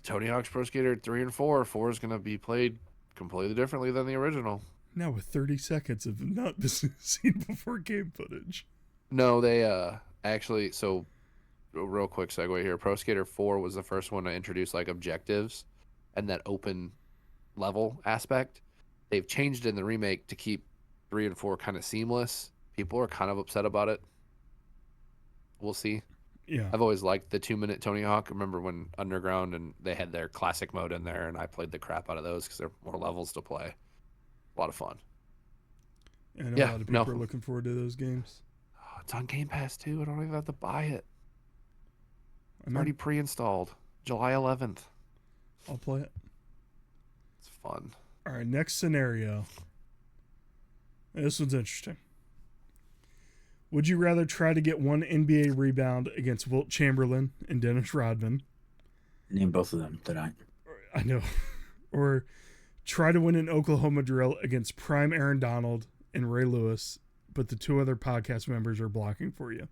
Tony Hawk's Pro Skater 3 and 4. 4 is going to be played completely differently than the original. Now with 30 seconds of not seen before game footage. No, they actually, so real quick segue here. Pro Skater 4 was the first one to introduce objectives and that open level aspect. They've changed in the remake to keep 3 and 4 kind of seamless. People are kind of upset about it. We'll see. Yeah. I've always liked the 2-minute Tony Hawk. I remember when Underground and they had their classic mode in there, and I played the crap out of those because there are more levels to play. A lot of fun. And a lot of people are looking forward to those games. Oh, it's on Game Pass too. I don't even have to buy it. It's already pre-installed. July 11th. I'll play it. It's fun. All right, next scenario. This one's interesting. Would you rather try to get one NBA rebound against Wilt Chamberlain and Dennis Rodman? Name both of them tonight. I know. Or try to win an Oklahoma drill against prime Aaron Donald and Ray Lewis, but the two other podcast members are blocking for you?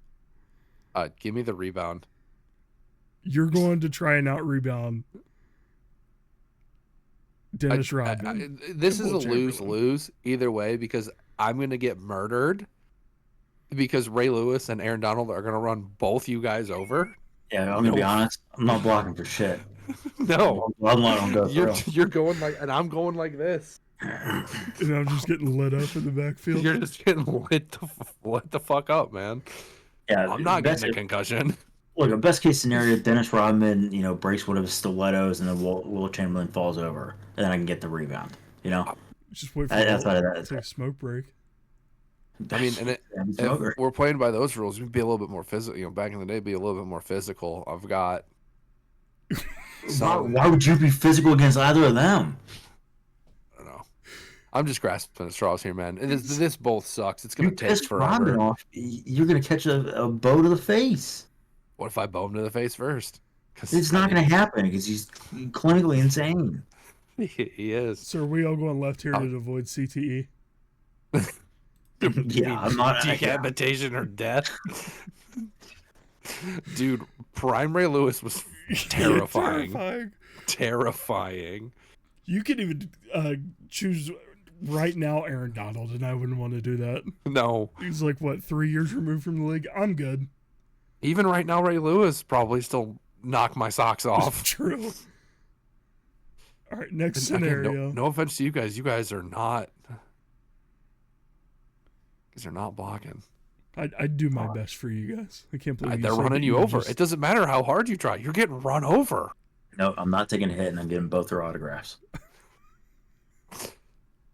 Give me the rebound. You're going to try and out rebound Dennis Rodman. This is a Will Chamberlain. lose-lose either way because I'm going to get murdered because Ray Lewis and Aaron Donald are going to run both you guys over. Yeah, I'm going to be honest. I'm not blocking for shit. No. I'm letting them go through. You're going like, and I'm going like this. And I'm just getting lit up in the backfield. You're just getting lit the fuck up, man. Yeah, I'm not getting a concussion. Look, a best case scenario, Dennis Rodman, breaks one of his stilettos, and then Will Chamberlain falls over, and then I can get the rebound. Just wait for outside of that, take a smoke break. I mean, and if we're playing by those rules, we'd be a little bit more physical. Back in the day, be a little bit more physical. I've got. Why would you be physical against either of them? I don't know. I'm just grasping at straws here, man. This both sucks. It's gonna take forever. Off, you're gonna catch a bow to the face. What if I bow him to the face first? It's not going to happen because he's clinically insane. He is. So are we all going left here to avoid CTE? Yeah, I'm not decapitation or death. Dude, Prime Ray Lewis was terrifying. Terrifying. You could even choose right now Aaron Donald, and I wouldn't want to do that. No. He's like, 3 years removed from the league? I'm good. Even right now, Ray Lewis probably still knock my socks off. True. All right, next scenario. Again, no offense to you guys. You guys are not. These are not blocking. I'd do my best for you guys. I can't believe they're running you over. It doesn't matter how hard you try. You're getting run over. No, I'm not taking a hit, and I'm getting both their autographs.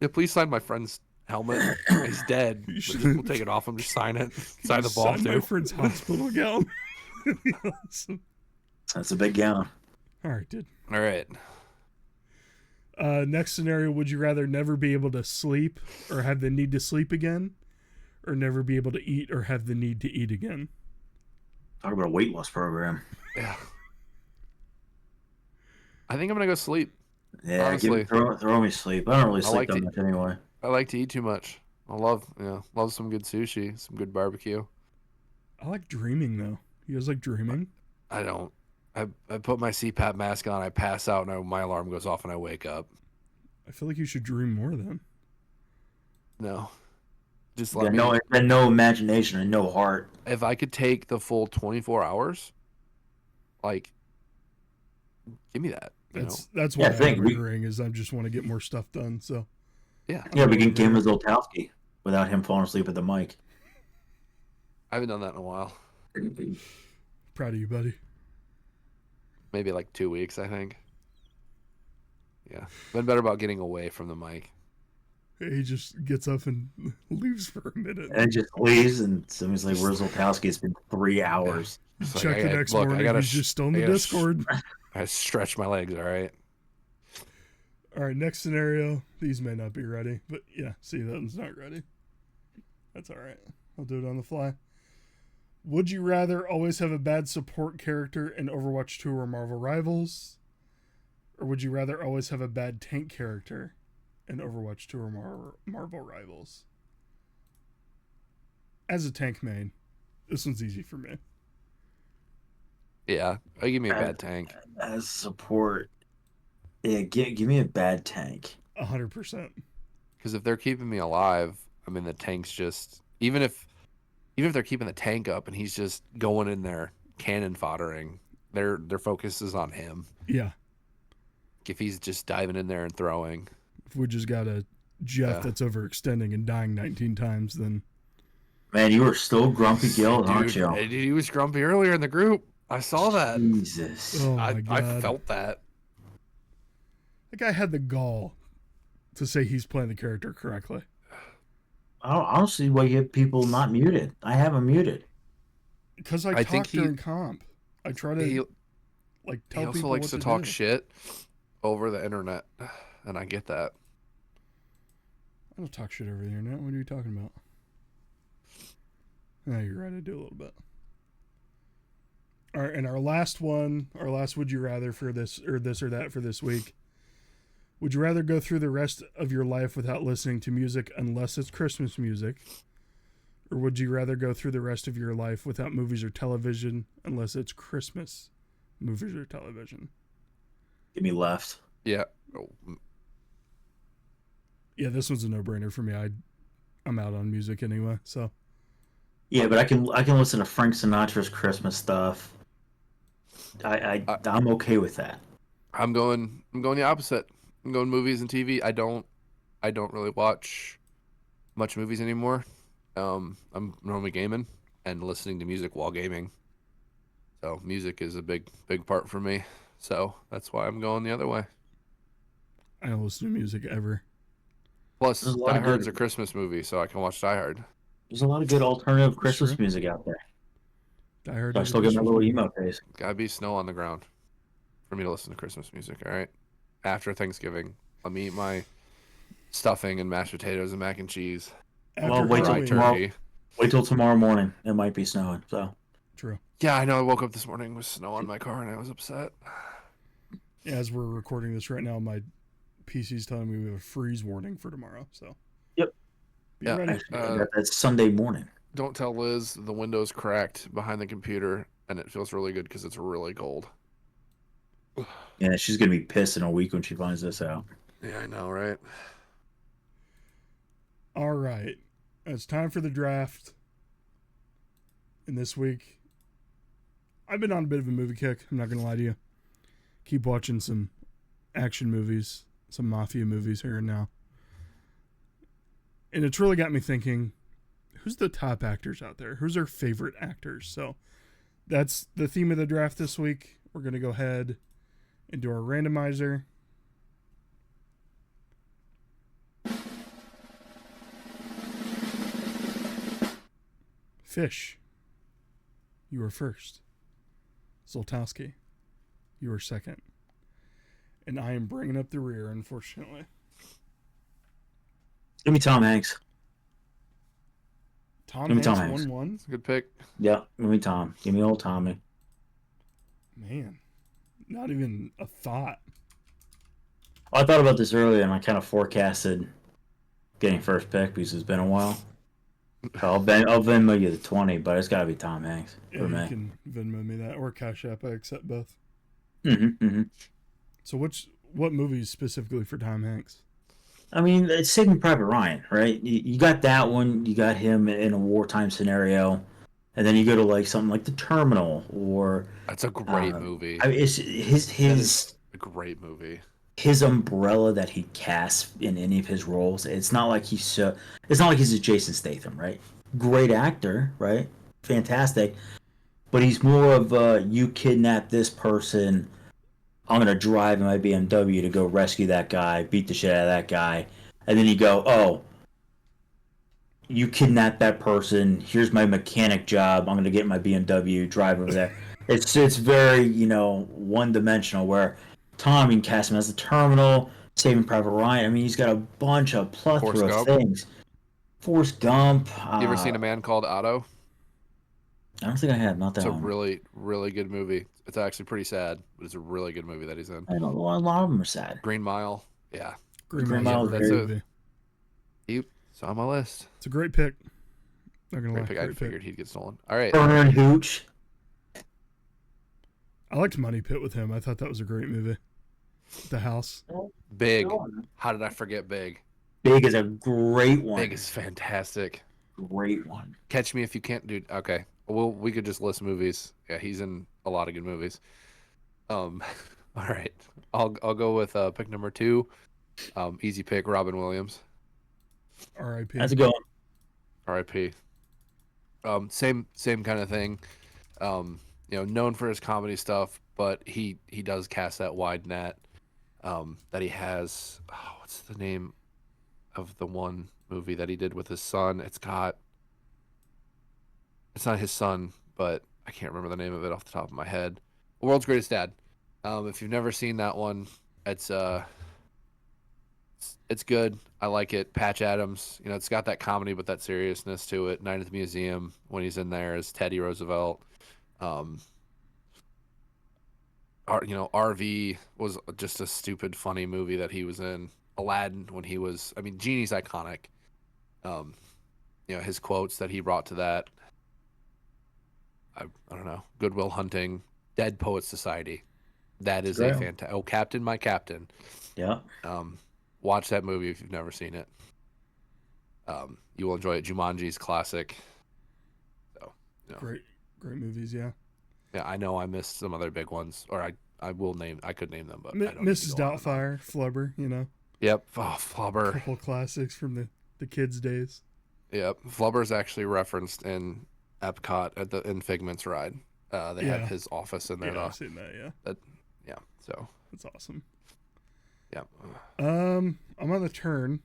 Yeah, please sign my friend's helmet. He's dead. We'll take it off him. Just sign it. Sign the ball too. My friend's hospital gown. Awesome. That's a big gown. All right, dude. All right. Next scenario: would you rather never be able to sleep or have the need to sleep again, or never be able to eat or have the need to eat again? Talk about a weight loss program. Yeah. I think I'm gonna go sleep. Yeah, honestly. Throw me sleep. I don't really sleep that much anyway. I like to eat too much. I love some good sushi, some good barbecue. I like dreaming though. You guys like dreaming? I don't. I put my CPAP mask on, I pass out, and my alarm goes off, and I wake up. I feel like you should dream more then. No. Just let me. No imagination and no heart. If I could take the full 24 hours, like, give me that. That's why I'm agreeing is I just want to get more stuff done. So yeah, we can game with Zoltowski without him falling asleep at the mic. I haven't done that in a while. Proud of you, buddy. Maybe like 2 weeks, I think. Yeah, been better about getting away from the mic. He just gets up and leaves for a minute. And just leaves, and somebody's like, "Where's Zoltowski? It's been 3 hours." Check the next morning. He's just still in the Discord. I stretch my legs, all right? All right, next scenario. These may not be ready, but yeah, see, that one's not ready. That's all right. I'll do it on the fly. Would you rather always have a bad support character in Overwatch 2 or Marvel Rivals? Or would you rather always have a bad tank character in Overwatch 2 or Marvel Rivals? As a tank main, this one's easy for me. Yeah, give me a bad tank. As support, yeah, give me a bad tank. 100%. Because if they're keeping me alive, I mean, the tank's just... Even if they're keeping the tank up and he's just going in there cannon foddering, their focus is on him. Yeah. If he's just diving in there and throwing. If we just got a Jeff that's overextending and dying 19 times, then... Man, you were still grumpy Gil, aren't you? He was grumpy earlier in the group. I saw that. Jesus. Oh my God. I felt that. That guy had the gall to say he's playing the character correctly. I don't see why you have people not muted. I have them muted. Because I talk during comp. I try to tell people. He also likes to talk shit over the internet, and I get that. I don't talk shit over the internet. What are you talking about? No, you're right. I do a little bit. All right, and our last would you rather for this or that for this week. Would you rather go through the rest of your life without listening to music unless it's Christmas music? Or would you rather go through the rest of your life without movies or television unless it's Christmas movies or television? Give me left. Yeah. Oh, Yeah, this one's a no-brainer for me. I'm out on music anyway, so Yeah, but I can listen to Frank Sinatra's Christmas stuff. I'm okay with that. I'm going the opposite. I'm going movies and TV. I don't really watch much movies anymore. I'm normally gaming and listening to music while gaming. So music is a big part for me. So that's why I'm going the other way. I don't listen to music ever. Plus, There's a lot Die of Hard's good. a Christmas movie, so I can watch Die Hard. There's a lot of good alternative That's Christmas true. music out there. Die Hard So I is a still get my Christmas little movie. emo phase. Gotta be snow on the ground for me to listen to Christmas music. All right. After Thanksgiving, let me eat my stuffing and mashed potatoes and mac and cheese. After Well, wait till Fried Halloween. tomorrow. turkey. Wait till tomorrow morning. It might be snowing. So True. Yeah, I know. I woke up this morning with snow on my car and I was upset. Yeah, as we're recording this right now, my PC's telling me we have a freeze warning for tomorrow. So Yep. Be Yeah, ready. actually, that's Sunday morning. Don't tell Liz the window's cracked behind the computer and it feels really good because it's really cold. Yeah, she's gonna be pissed in a week when she finds this out. Yeah, I know, right? All right. It's time for the draft. And this week, I've been on a bit of a movie kick. I'm not going to lie to you. Keep watching some action movies, some mafia movies here and now. And it's really got me thinking, who's the top actors out there? Who's our favorite actors? So that's the theme of the draft this week. We're going to go ahead and do our randomizer. Fish, you were first. Zoltowski, you were second. And I am bringing up the rear, unfortunately. Give me Tom Hanks. Tom Give me Hanks, Tom Hanks. 1-1. It's a good pick. Yeah, give me Tom. Give me old Tommy. Man, not even a thought. Well, I thought about this earlier, and I kind of forecasted getting first pick because it's been a while. So I'll Venmo you the 20, but it's got to be Tom Hanks Yeah, for you me. can Venmo me that or Cash App. I accept both. Mm-hmm. So what movies specifically for Tom Hanks? I mean, it's Saving Private Ryan, right? You got that one. You got him in a wartime scenario, and then you go to like something like The Terminal, or That's a great movie. it's That his is a great movie. his umbrella that he casts in any of his roles. It's not like it's not like he's a Jason Statham, right? Great actor, right? Fantastic, but he's more of a you kidnap this person. I'm gonna drive in my BMW to go rescue that guy, beat the shit out of that guy, and then you go, oh, you kidnapped that person. Here's my mechanic job. I'm gonna get my BMW, drive over there. It's very one dimensional. Where Tom, you can cast him as the Terminal, Saving Private Ryan. I mean, he's got a bunch of Forrest plethora of Gump. things. Forrest Gump. You ever seen A Man Called Otto? I don't think I have. Not that It's a one. really, really good movie. It's actually pretty sad, but it's a really good movie that he's in. I don't know. A lot of them are sad. Green Mile. Yeah. Green Green Mile's Mile a is great very- movie. Yep. It's on my list. It's a great pick. Not gonna Great lie, pick. I great figured pick. he'd get stolen. All right. Turner and Hooch. I liked Money Pit with him. I thought that was a great movie. The House. Big. How did I forget Big? Big is a great one. Big is fantastic. Great one. Catch Me If You Can't, dude. Okay. Well, we could just list movies. Yeah, he's in a lot of good movies. All right. I'll go with pick number 2. Easy pick, Robin Williams. R.I.P. How's it going? R.I.P. Same kind of thing. Known for his comedy stuff, but he does cast that wide net. That he has. Oh, what's the name of the one movie that he did with his son? It's not his son, but I can't remember the name of it off the top of my head. World's Greatest Dad. If you've never seen that one, it's good. I like it. Patch Adams, it's got that comedy but that seriousness to it. Night at the Museum, when he's in there as Teddy Roosevelt. RV was just a stupid, funny movie that he was in. Aladdin, when he was, Genie's iconic. his quotes that he brought to that. I don't know. Goodwill Hunting, Dead Poets Society. That is a great. fantastic. Oh, Captain, my Captain. Yeah. Watch that movie if you've never seen it. You will enjoy it. Jumanji's classic. So, Great movies. Yeah. yeah, I know I missed some other big ones, or I could name them, but I don't need to Mrs. go on and on. Doubtfire, Flubber. Yep. Oh, Flubber. Couple classics from the kids' days. Yep. Flubber's actually referenced in Epcot in Figment's ride. They have his office in there. Yeah, I've seen that. Yeah. Yeah. So. That's awesome. Yeah. I'm on the turn,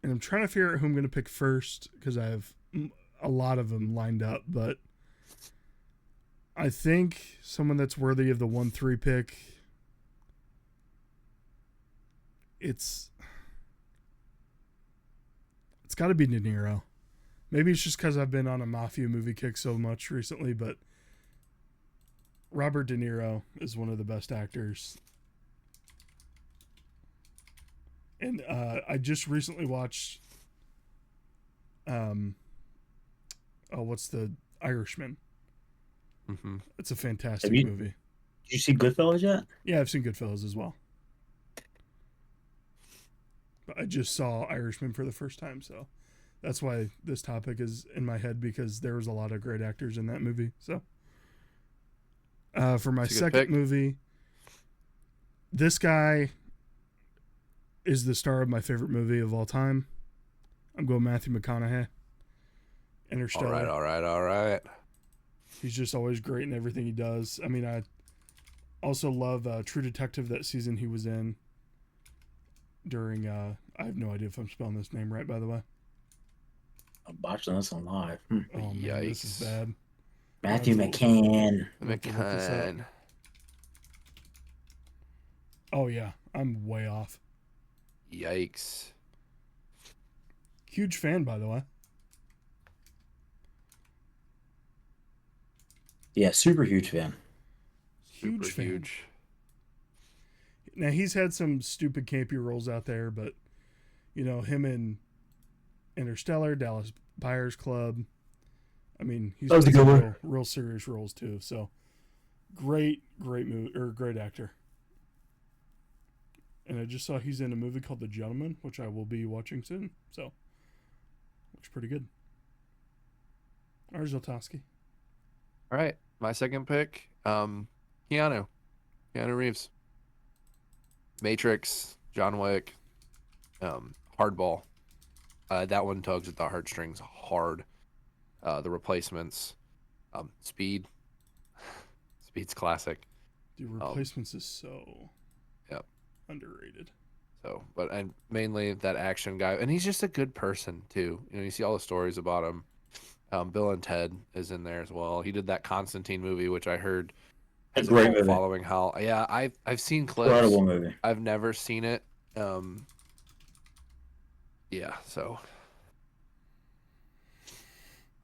and I'm trying to figure out who I'm going to pick first because I have a lot of them lined up, but I think someone that's worthy of the 1-3 pick. It's got to be De Niro. Maybe it's just because I've been on a mafia movie kick so much recently, but Robert De Niro is one of the best actors. And I just recently watched what's the Irishman? Mm-hmm. It's a fantastic movie. Did you see Goodfellas yet? Yeah, I've seen Goodfellas as well. But I just saw Irishman for the first time, so that's why this topic is in my head, because there was a lot of great actors in that movie. So for my second movie, this guy is the star of my favorite movie of all time. I'm going Matthew McConaughey. Interstellar. All right. He's just always great in everything he does. I mean, I also love True Detective, that season he was in during, I have no idea if I'm spelling this name right, by the way. I'm watching this on live. Oh, man, this is bad. Matthew McCann. Oh, yeah. I'm way off. Yikes. Huge fan, by the way. Yeah, super huge fan. Huge fan. Now, he's had some stupid campy roles out there, but, him in Interstellar, Dallas Buyers Club. I mean, he's had some real serious roles, too. So, great movie, or great actor. And I just saw he's in a movie called The Gentleman, which I will be watching soon. So, looks pretty good. Arzotowski. All right. My second pick, Keanu Reeves. Matrix, John Wick, Hardball. That one tugs at the heartstrings hard. The Replacements, Speed. Speed's classic. The Replacements is so underrated. So, and mainly that action guy, and he's just a good person too. You see all the stories about him. Bill and Ted is in there as well. He did that Constantine movie, which I heard has a great cult movie. following. I've seen clips. Incredible movie. I've never seen it. So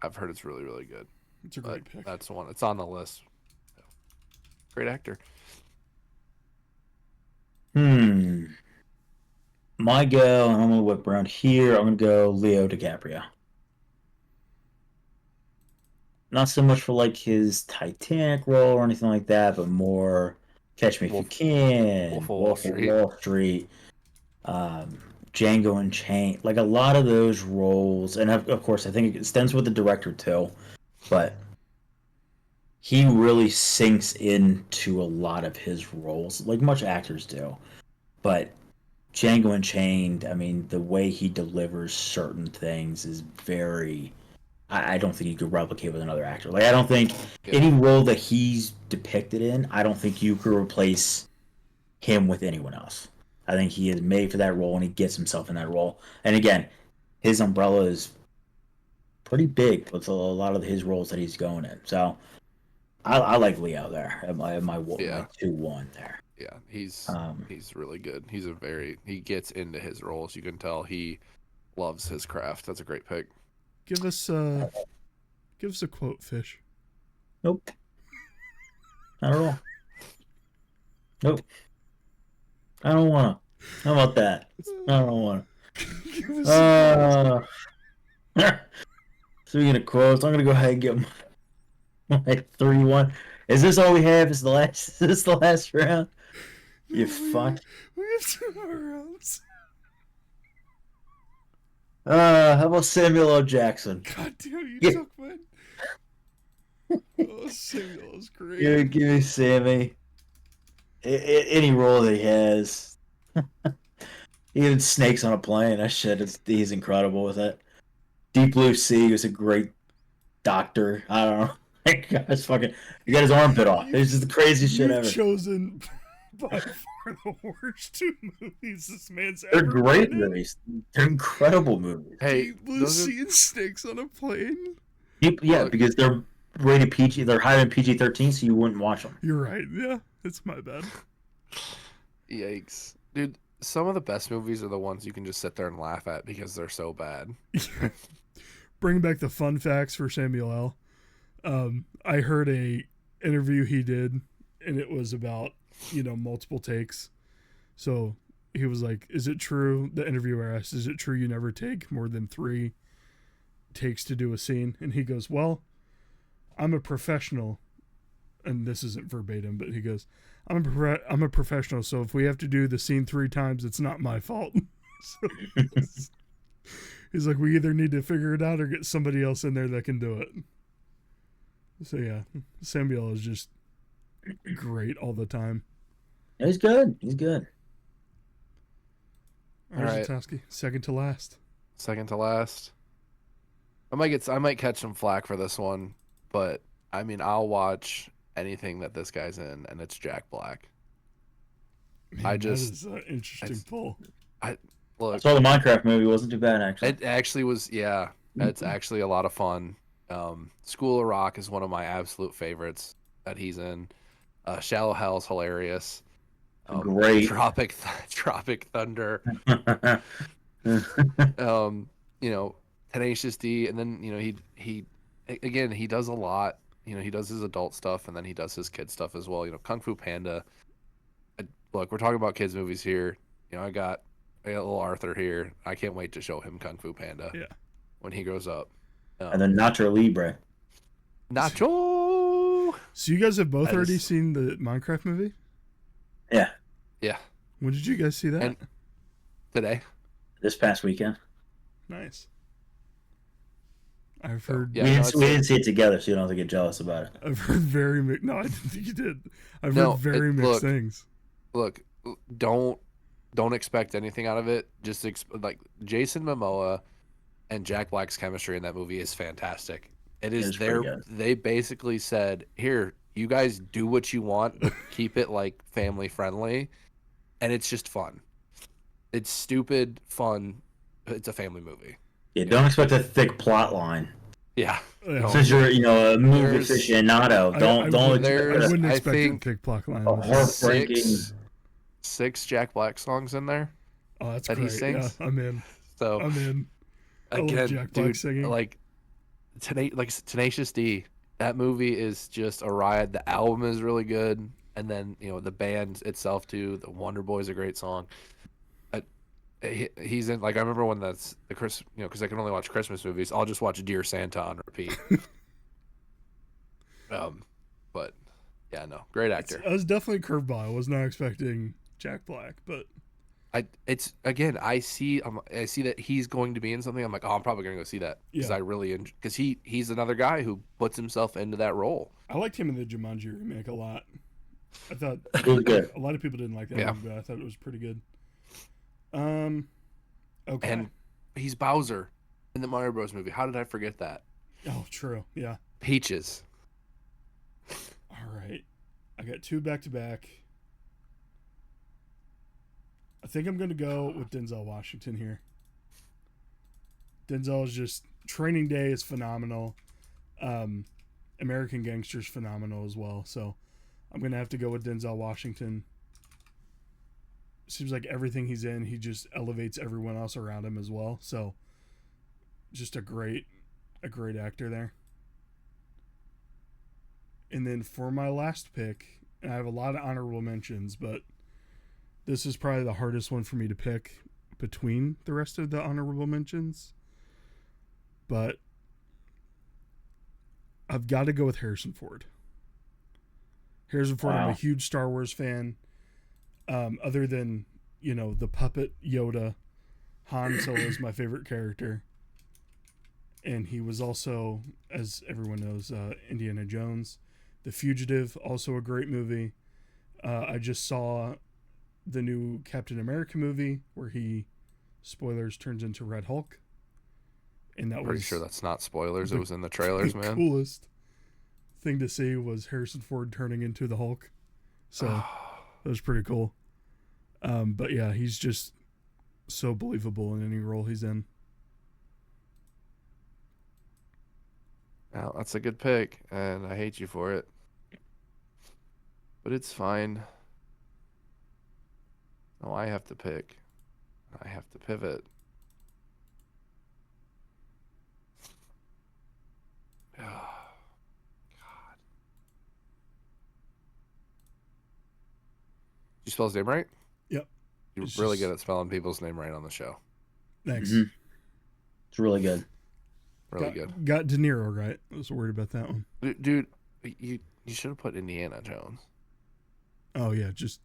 I've heard it's really, really good. It's a great pick. That's the one. It's on the list. So, great actor. My go, and I'm going to whip around here. I'm going to go Leo DiCaprio. Not so much for like his Titanic role or anything like that, but more Catch Me If You Can, Wolf of Wall Street, Django Unchained. Like a lot of those roles, and of course, I think it stems with the director too, but he really sinks into a lot of his roles, like much actors do. But Django Unchained, I mean, the way he delivers certain things is very... I don't think you could replicate with another actor. Like, I don't think any role that he's depicted in, I don't think you could replace him with anyone else. I think he is made for that role, and he gets himself in that role. And again, his umbrella is pretty big with a lot of his roles that he's going in. So I like Leo there at my 2-1 there. Yeah, he's really good. He gets into his roles. You can tell he loves his craft. That's a great pick. Give us a quote, Fish. Nope. Not at all. Nope. I don't want to. How about that? I don't want to. Speaking of quotes, I'm gonna go ahead and get my 3-1. Is this all we have? Is the last? Is this the last round? You fuck. We have 2 more rounds. How about Samuel L. Jackson? God damn, you Yeah. took mine. Oh, Samuel is great. Give me Sammy. Any role that he has. Even Snakes on a Plane. That shit he's incredible with it. Deep Blue Sea was a great doctor. I don't know. Gosh, fucking, he got his arm bit off. It's just the craziest shit You've ever. chosen by far the worst 2 movies this man's They're ever great been in. movies. They're incredible movies. Hey, Deep Blue those are- Sea and Snakes on a Plane. Yeah, Look. because they're rated PG. They're higher than PG-13, so you wouldn't watch them. You're right. Yeah, it's my bad. Yikes, dude. Some of the best movies are the ones you can just sit there and laugh at because they're so bad. Bring back the fun facts for Samuel L. I heard a interview he did, and it was about multiple takes. So he was like, "Is it true?" The interviewer asked, "Is it true you never take more than 3 takes to do a scene?" And he goes, "Well, I'm a professional," and this isn't verbatim, but he goes, I'm a professional, so if we have to do the scene 3 times, it's not my fault." So, he's like, "We either need to figure it out or get somebody else in there that can do it." So yeah, Samuel is just great all the time. He's good. He's good. All right, right. Zatowski, second to last. Second to last. I might catch some flack for this one, but I mean, I'll watch anything that this guy's in, and it's Jack Black. Man, I that just- is an interesting pull. I Look, saw the Minecraft movie. Wasn't too bad, actually. it actually was, yeah, it's actually a lot of fun. School of Rock is one of my absolute favorites that he's in. Shallow Hell's hilarious. Great. Tropic Thunder. Tenacious D, and then he does a lot. He does his adult stuff, and then he does his kid stuff as well. Kung Fu Panda. Look, we're talking about kids movies here. I got little Arthur here. I can't wait to show him Kung Fu Panda. Yeah. When he grows up. And then Nacho Libre. Nacho. So you guys have both That already is- seen the Minecraft movie? Yeah, Yeah. When did you guys see that? And- Today. this past weekend. Nice. I've heard. Yeah, we, no, didn't, it's we a- didn't see it together, so you don't have to get jealous about it. I've heard very mixed. No, I didn't think you did. I've No, heard very it- mixed look, things. Look, don't expect anything out of it. Just like Jason Momoa and Jack Black's chemistry in that movie is fantastic. It is It's pretty their. good. They basically said, "Here, you guys do what you want, but keep it like family friendly," and it's just fun. It's stupid fun. It's a family movie. Yeah, don't expect a thick plot line. Yeah. Yeah. Since you're, a movie There's- aficionado, I don't wouldn't- there's- expect I wouldn't I expect think- a thick block line. a with horror- this. Heartbreaking. Six Jack Black songs in there. Oh, that's that he great. sings. Yeah, I'm in. So I'm in. I love again, Jack Black dude, singing. like Tenacious D. That movie is just a riot. The album is really good, and then the band itself too. The Wonder Boy's a great song. He's in, like, I remember when that's the Chris, because I can only watch Christmas movies. I'll just watch Dear Santa on repeat. But yeah, no, great actor. I was definitely a curveball. I was not expecting Jack Black, but It's again, I see that he's going to be in something. I'm like, oh, I'm probably gonna go see that because Yeah. I really because he's another guy who puts himself into that role. I liked him in the Jumanji remake a lot. I thought It was good. a lot of people didn't like that Yeah. movie, but I thought it was pretty good. Okay. And he's Bowser in the Mario Bros. Movie. How did I forget that? Oh, true. Yeah. Peaches. All right. I got 2 back to back. I think I'm going to go with Denzel Washington here. Denzel is just Training Day is phenomenal. American Gangster's phenomenal as well. So I'm going to have to go with Denzel Washington. Seems like everything he's in, he just elevates everyone else around him as well. So just a great actor there. And then for my last pick, and I have a lot of honorable mentions, but this is probably the hardest one for me to pick between the rest of the honorable mentions. but I've got to go with Harrison Ford. Harrison Ford, I'm a huge Star Wars fan. Other than, the puppet Yoda, Han Solo is my favorite character. And he was also, as everyone knows, Indiana Jones. The Fugitive, also a great movie. I just saw the new Captain America movie where he, spoilers, turns into Red Hulk. And that Pretty sure that's not spoilers. It was in the trailers, man. Coolest thing to see was Harrison Ford turning into the Hulk. So that was pretty cool. But yeah, he's just so believable in any role he's in. Well, that's a good pick, and I hate you for it. But it's fine. No, I have to pick. I have to pivot. Oh, God. Did you spell his name right? Yep. You're really good at spelling people's name right on the show. Thanks. Mm-hmm. It's really good. Really good. Got De Niro right. I was worried about that one. Dude, you should have put Indiana Jones. Oh yeah, just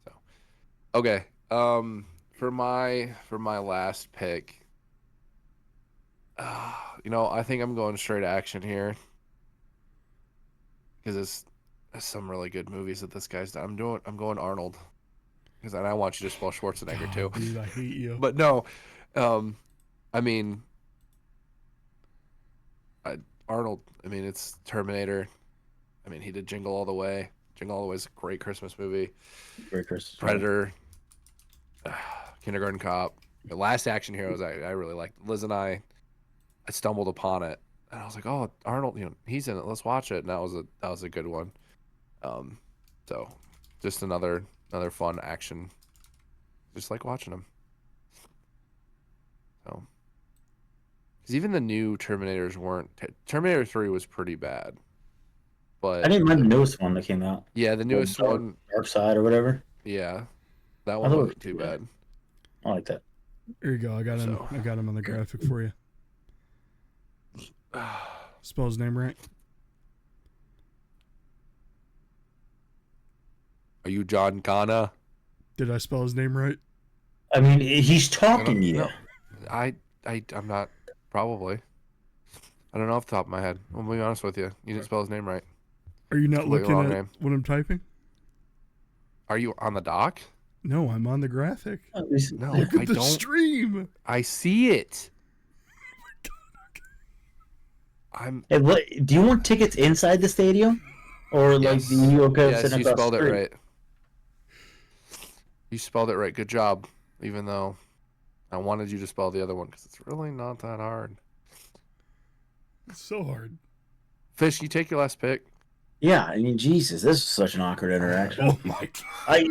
so. Okay. For my last pick, I think I'm going straight action here because there's some really good movies that this guy's done. I'm going Arnold because I want you to spell Schwarzenegger too. Dude, I hate you. But no, I mean, Arnold. I mean, it's Terminator. I mean, he did Jingle All the Way. Jingle All the Way is a great Christmas movie. Great Christmas. Predator, Kindergarten Cop, Last Action Heroes. I really liked. Liz and I stumbled upon it, and I was like, "Oh, Arnold, he's in it. Let's watch it." And that was a good one. So just another fun action. Just like watching him. So, because even the new Terminators weren't. Terminator 3 was pretty bad. But I didn't mind the newest one that came out. Yeah, the newest one, Dark Side or whatever. Yeah, that one wasn't too bad. I like that. There you go. I got him. I got him on the graphic for you. Spell his name right. Are you John Connor? Did I spell his name right? I mean, he's talking to you. No. I'm not. Probably. I don't know off the top of my head. I'll be honest with you. You didn't spell his name right. Are you not looking at what I'm typing? Are you on the dock? No, I'm on the graphic. No, look at the stream. I see it. Hey, do you want tickets inside the stadium, or yes. like you okay? Yes, you spelled it right. You spelled it right. Good job. Even though I wanted you to spell the other one because it's really not that hard. It's so hard. Fish, you take your last pick. Yeah, I mean, Jesus, this is such an awkward interaction. Oh my God.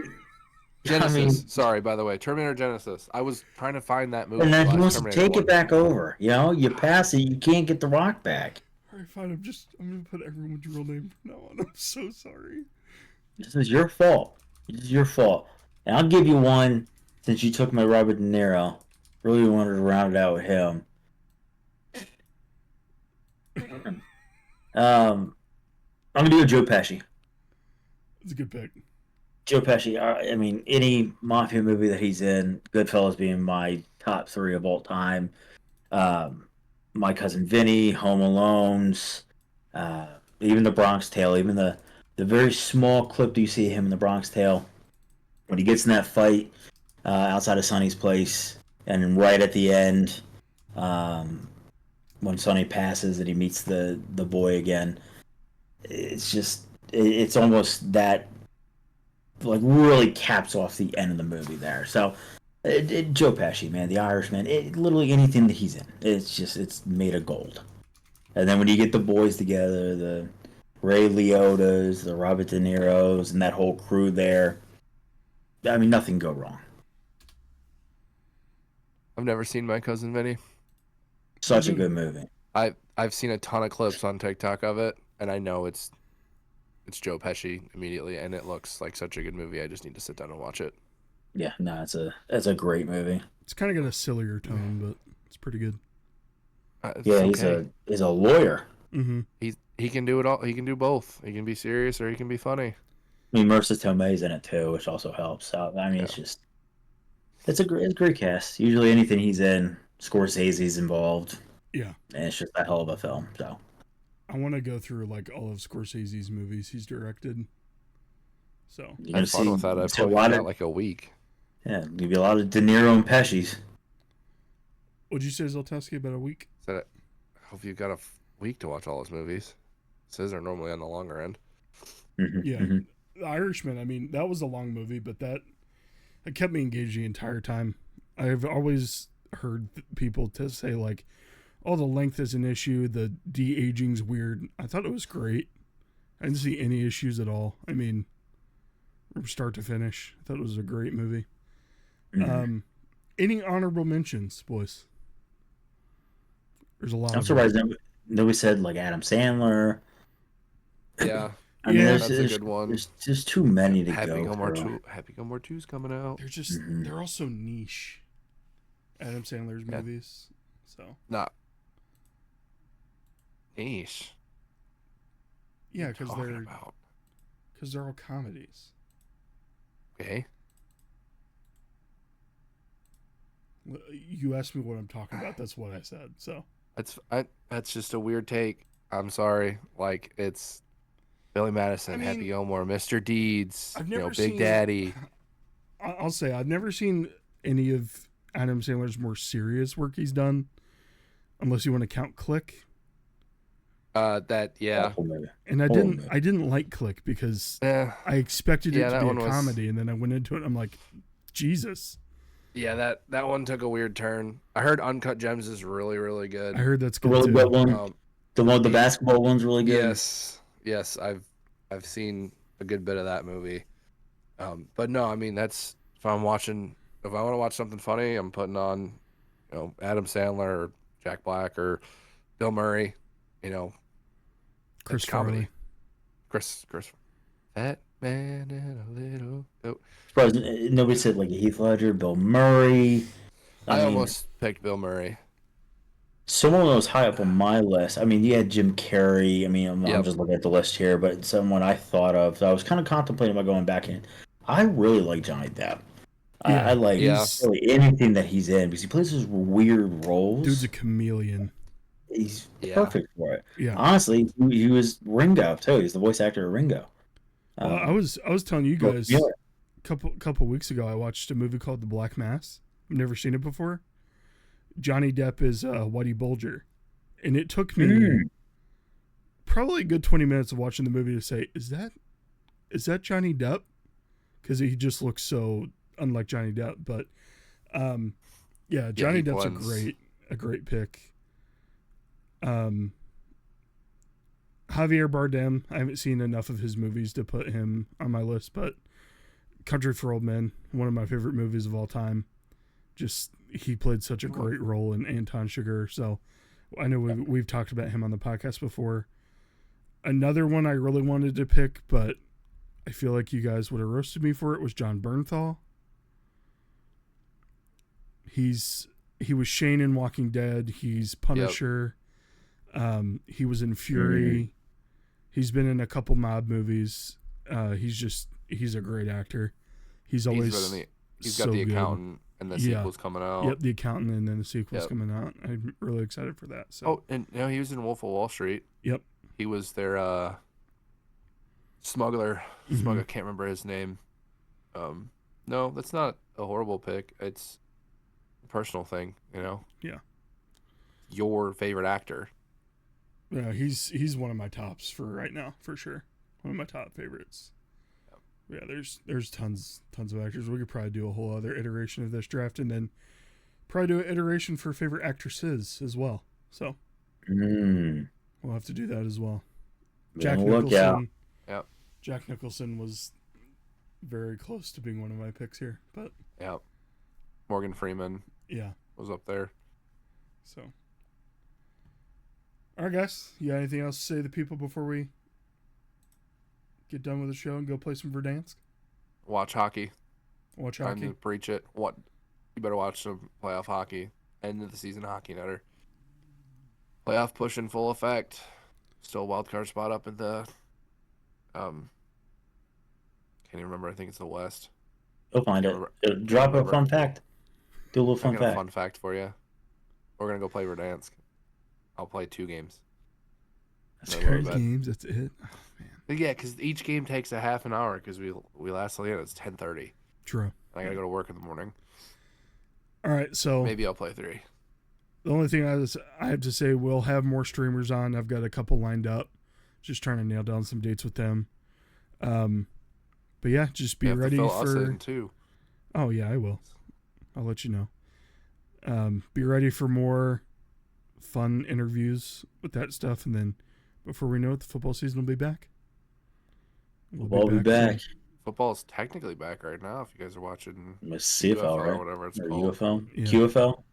Genesis. Sorry, by the way, Terminator Genesis. I was trying to find that movie. And then he wants to take it back over. You pass it, you can't get the rock back. All right, fine. I'm gonna put everyone's real name from now on. I'm so sorry. This is your fault. It's your fault. And I'll give you one since you took my Robert De Niro. Really wanted to round it out with him. I'm gonna do a Joe Pesci. It's a good pick. Joe Pesci. I mean, any mafia movie that he's in, Goodfellas being my top 3 of all time. My Cousin Vinny, Home Alones, even The Bronx Tale, even the very small clip that you see him in The Bronx Tale when he gets in that fight outside of Sonny's place, and right at the end, when Sonny passes and he meets the boy again, it's almost that, like, really caps off the end of the movie there. So Joe Pesci, man, The Irishman, literally anything that he's in, it's made of gold. And then when you get the boys together, the Ray Liotta's, the Robert De Niro's, and that whole crew there, I mean, nothing can go wrong. I've never seen My Cousin Vinny. Such a good movie. I've seen a ton of clips on TikTok of it, and I know it's Joe Pesci immediately, and it looks like such a good movie. I just need to sit down and watch it. Yeah, no, it's a great movie. It's kind of got a sillier tone, but it's pretty good. It's Yeah, okay. he's a lawyer. Mm-hmm. He can do it all. He can do both. He can be serious or he can be funny. I mean, Marissa Tomei's in it too, which also helps. So I mean, Yeah. it's a great cast. Usually, anything he's in, Scorsese's involved, Yeah. and it's just a hell of a film. So I want to go through like all of Scorsese's movies he's directed. So you're I gonna had fun with that. I see a probably lot got of like a week. yeah, give you a lot of De Niro and Pesci's. what'd you say, Zoltowski, about a week? Said it. I hope you've got a week to watch all his movies. Says they're normally on the longer end. Yeah. Mm-hmm. The Irishman, I mean, that was a long movie, but it kept me engaged the entire time. I've always heard people to say like, "Oh, the length is an issue. The de-aging's weird." I thought it was great. I didn't see any issues at all. I mean, from start to finish, I thought it was a great movie. Mm-hmm. Any honorable mentions, boys? There's a lot. I'm of surprised nobody said like Adam Sandler. Yeah, I mean, Yeah. that's a good one. There's just too many to Happy go Gilmore through. 2. Happy Gilmore 2's coming out. They're just Mhm. they're all so niche. Adam Sandler's Yeah. movies. So Not niche. yeah, What are you because talking about? they're all comedies. Okay. You asked me what I'm talking about. That's what I said. So That's just a weird take. I'm sorry. Like it's Billy Madison, I mean, Happy Gilmore, Mr. Deeds, I've you know, never Big seen. Daddy. I'll say I've never seen any of Adam Sandler's more serious work he's done, unless you want to count Click. Yeah. Awful movie. And I Horrible didn't. movie. I didn't like Click because Yeah. I expected Yeah, it to that be a one was- comedy, and then I went into it. And I'm like, Jesus. Yeah, that one took a weird turn. I heard Uncut Gems is really, really good. I heard that's The good really too. good one. Um, The basketball one's really good. yes, I've seen a good bit of that movie. But no, I mean that's if I want to watch something funny, I'm putting on, you know, Adam Sandler or Jack Black or Bill Murray, you know, Chris it's comedy. Farley. Chris, Fat Man and a Little Goat. Surprised nobody said like Heath Ledger, Bill Murray. I mean, almost picked Bill Murray. someone that was high up on my list. I mean, you had Jim Carrey. I mean, I'm Yep. just looking at the list here, but someone I thought of. So I was kind of contemplating about going back in. I really like Johnny Depp. Yeah, I like Yeah. really anything that he's in because he plays those weird roles. Dude's a chameleon. He's Yeah. perfect for it. Yeah. Honestly, he was Ringo too. He's the voice actor of Ringo. Well, I was telling you but, guys yeah, couple weeks ago. I watched a movie called The Black Mass. I've never seen it before. Johnny Depp is Whitey Bulger, and it took me probably a good 20 minutes of watching the movie to say, is that Johnny Depp? Because he just looks so unlike Johnny Depp. But yeah, Johnny he Depp's blends. a great pick. Javier Bardem, I haven't seen enough of his movies to put him on my list, but Country for Old Men, one of my favorite movies of all time. Just he played such a great role in Anton Chigurh. So I know we've talked about him on the podcast before. Another one I really wanted to pick, but I feel like you guys would have roasted me for it, was John Bernthal. He was Shane in Walking Dead. He's Punisher. He was in Fury. He's been in a couple mob movies. He's a great actor. He's always He's so got the good. accountant and the sequel's coming out. Yep, the accountant, and then the sequel's Yep. coming out. I'm really excited for that. So Oh, and you know, he was in Wolf of Wall Street. Yep. He was their smuggler. Mhm. I can't remember his name. No, that's not a horrible pick. It's a personal thing, you know. Yeah. Your favorite actor. yeah, he's one of my tops for right now, for sure. One of my top favorites. Yeah, there's tons of actors. We could probably do a whole other iteration of this draft, and then probably do an iteration for favorite actresses as well. So we'll have to do that as well. Jack look out. Nicholson. Yep. Jack Nicholson was very close to being one of my picks here, but Yep. Morgan Freeman yeah. was up there. So, all right, guys. You got anything else to say to the people before we get done with the show and go play some Verdansk? Watch hockey. Watch Time hockey. to preach it. What? You better watch some playoff hockey. End of the season hockey nutter. Playoff push in full effect. Still a wild card spot up in the can't even remember. I think it's the West. You'll find it. Remember. Drop a Remember. fun fact. Do a little I fun got a fact. fun fact for you. We're gonna go play Verdansk. I'll play 2 games. That's No, crazy. but- Games, that's it. Oh, man. But yeah, because each game takes a half an hour because we last till the end. It's 10:30. True. I gotta go to work in the morning. All right, so Maybe I'll play 3. the only thing I have to say, we'll have more streamers on. I've got a couple lined up. Just trying to nail down some dates with them. But yeah, just be You have to ready fill us for. in too. Oh yeah, I will. I'll let you know. Be ready for more fun interviews with that stuff, and then before we know it, the football season will be back. We'll be back. soon. Football's technically back right now. If you guys are watching CFL, UFL right? or whatever it's Or called. UFL? Yeah. QFL?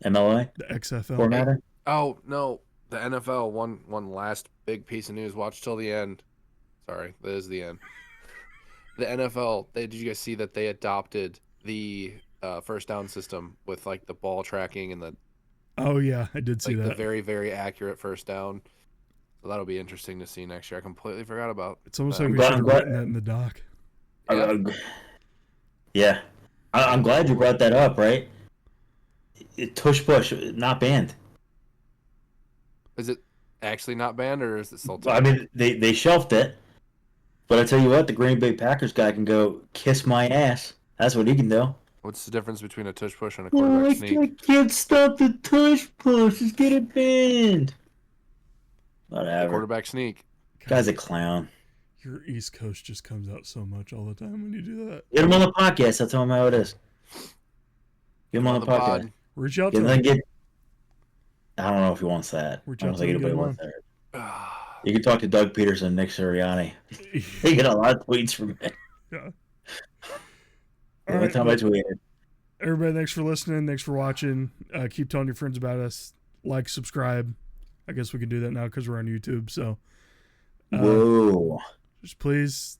MLA? The XFL. For matter? Oh no, the NFL. One last big piece of news. Watch till the end. Sorry, that is the end. The NFL. Did you guys see that they adopted the first down system with like the ball tracking and the Oh yeah, I did see like the that. very very accurate first down. So that'll be interesting to see next year. I completely forgot about. It's almost that. like we glad- should have I'm glad- written that in the doc. Yeah. I'm glad you brought that up, right? Tush push, not banned. Is it actually not banned or is it still? I mean, they shelved it. But I tell you what, the Green Bay Packers guy can go kiss my ass. That's what he can do. What's the difference between a tush push and a quarterback sneak? I can't stop the tush push. Just get it banned. Whatever. Quarterback sneak. Guy's a clown. Your East Coast just comes out so much all the time when you do that. Get him on the podcast. I'll tell him how it is. Get him on the podcast. pod. Reach out Get to him, him. get, I don't know if he wants that. Reach I out don't to think him, get anybody him wants that. You can talk to Doug Peterson, Nick Sirianni. They get a lot of tweets from me. Yeah. Every All right, time I tweet. everybody, thanks for listening. Thanks for watching. Keep telling your friends about us. Like, subscribe. I guess we can do that now because we're on YouTube. So Whoa. just please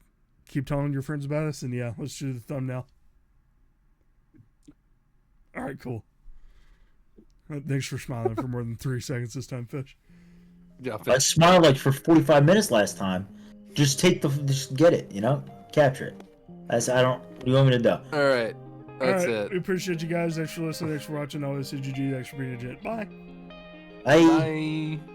keep telling your friends about us. And yeah, let's do the thumbnail. All right, cool. Thanks for smiling for more than 3 seconds this time, Fish. Yeah, I smiled like for 45 minutes last time. Just just get it, capture it. What do you want me to do? all right. That's All right, it. we appreciate you guys. Thanks for listening. Thanks for watching. Always CGG. Thanks for being a gent. Bye. Bye. Bye.